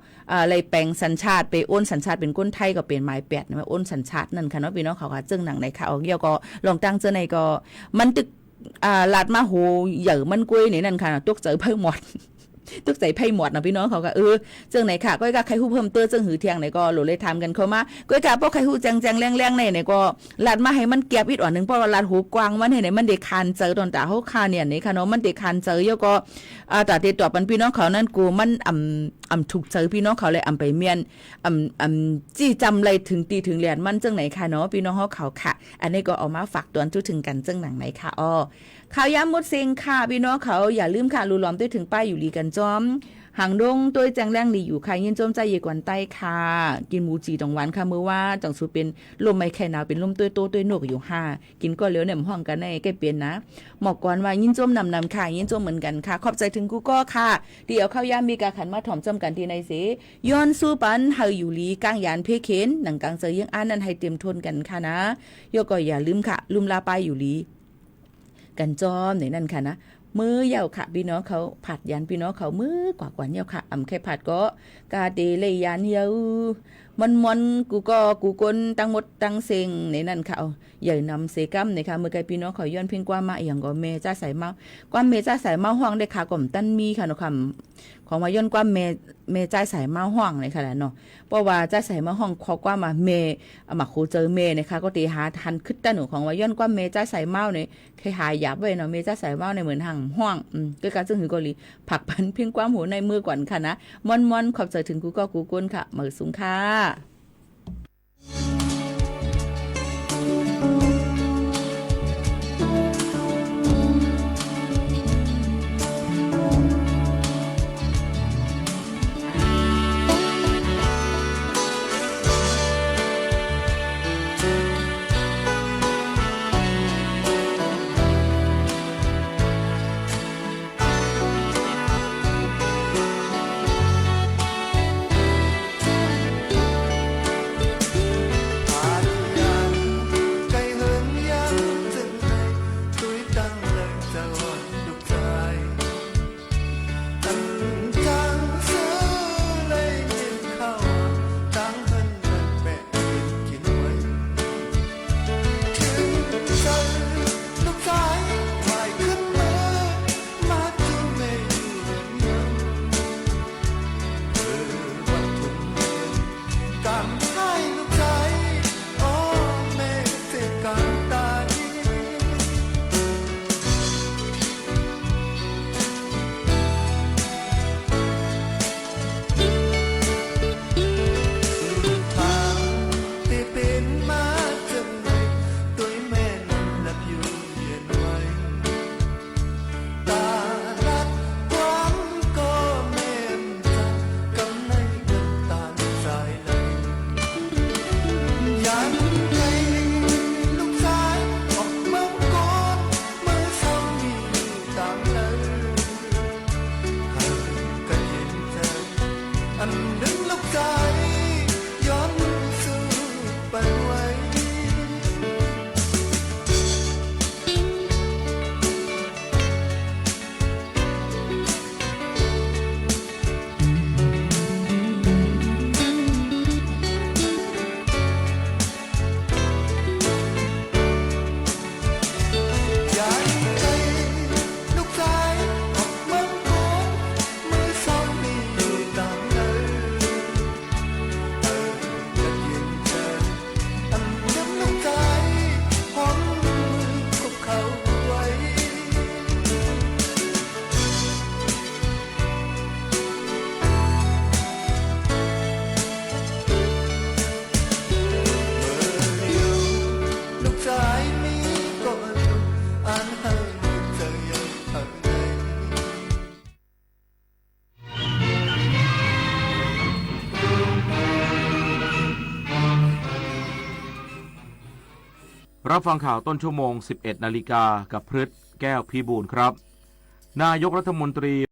เลยแปลงสัญชาติไปโอนสัญชาติเป็นก้นไทยก็เป็นหมาย8นะโอนสัญชาตินั่นค่ะเนาะพี่น้องเขาค่ะจึงหนังในค่ะเอาเกี่ยวก็ลองตั้งเจอในก็มันตึกลาดมาโหเหยื่อมันกล้วยในนั่นค่ะตกเจอเพิ่มหมดตึกใส่ไพ่หมดนะพี่น้องเขาก็เจังไหนค่ะก้อยกะใครฮู้เพิ่มเติมเจังหือเที่ยงไหนก็โหลเลยทำกันเข้ามาก้อยกะพวกใครฮู้แจงๆแรงๆไหนก็ลาดมาให้มันเก็บอีกอ่อนนึงเพราะว่าลาดหูกว้างมันให้ไหนมันได้คานเจอตอนตาเฮาคาเนี่ยนี่ค่ะเนาะมันได้คานเจอแล้วก็ตาติดต่อปันพี่น้องเขานั่นกูมันถูกเจอพี่น้องเขาเลยไปเมียนจี้จำเลยถึงตีถึงเหรียญมันจังไหนค่ะเนาะพี่น้องเขาค่ะอันนี้ก็เอามาฝากตวนถึงกันจังหนังไหนค่ะข่าวยามมดเซ็งค่ะพี่น้องเขาอย่าลืมค่ะรูล้อมด้วยถึงป้ายอยู่ลีกันจอมหางดงตัวแจงแรงหลีอยู่ค่ะยินจมใจเยกวนใต้ค่ะกินหมูจีตองหวานค่ะมื้อว่าจังสูเป็นลมไม่แค่หนาวเป็นลมตัวโตตัวนกอยู่5กินก็เหลียวเนี่ยห้องกันในแก้เปลี่ยนนะหมอกก่อนว่ายินจมนำค่ะยินจมเหมือนกันค่ะขอบใจถึงกูก็ค่ะเดี๋ยวข้าวยามมีกาขันมาถ่อมจำกันที่ในเสย้อนสู้ปันเฮาอยู่ลีก้างยานเพเข็นหนังกลางเสยยังอ่านนั้นให้เต็มทนกันค่ะนะโยก็อย่าลืมค่ะลุมลาไปอยู่ลีกันจอมในนั่นค่ะนะมือเยาค่ะพี่น้องเขาผัดยันพี่น้องเขามือกว่าเยาค่ะแค่ผัดก็กาเดเลยยันเยามันกูกนตั้งหมดตั้งเซ็งในนั่นค่ะใหญ่นำเสกัมในค่ะเมื่อไกพี่น้องเขาย้อนเพียงกว่ามาอย่างก็เมจ้าใส่เมากว่าเมจ้าใส่เมาห้องได้ค่ะก่อมตั้นมีค่ะเนาะค่ะของมาย้อนกว่าเมจ้าใส่เมาห้องเลยค่ะเนาะเพราะว่าจ้าใส่เมาห้องขอกว่ามาเมมาโคเจอเมนะคะก็ตีหาทันขึ้นตั้นหนูของว่าย้อนกว่าเมจ้าใส่เมาเนี่ยเคยหายหยาบไว้เนาะเมจ้าใส่เมาในเหมือนห่างห้องก็การซึ่งหือก็ลีผักพันเพียงความหูในมือก่อนค่ะนะมอนขอบใจถึงกูกนค่ะมือสูงค่ะ รับฟังข่าวต้นชั่วโมง 11 นาฬิกากับพฤทธิ์แก้วพิบูลครับนายกรัฐมนตรี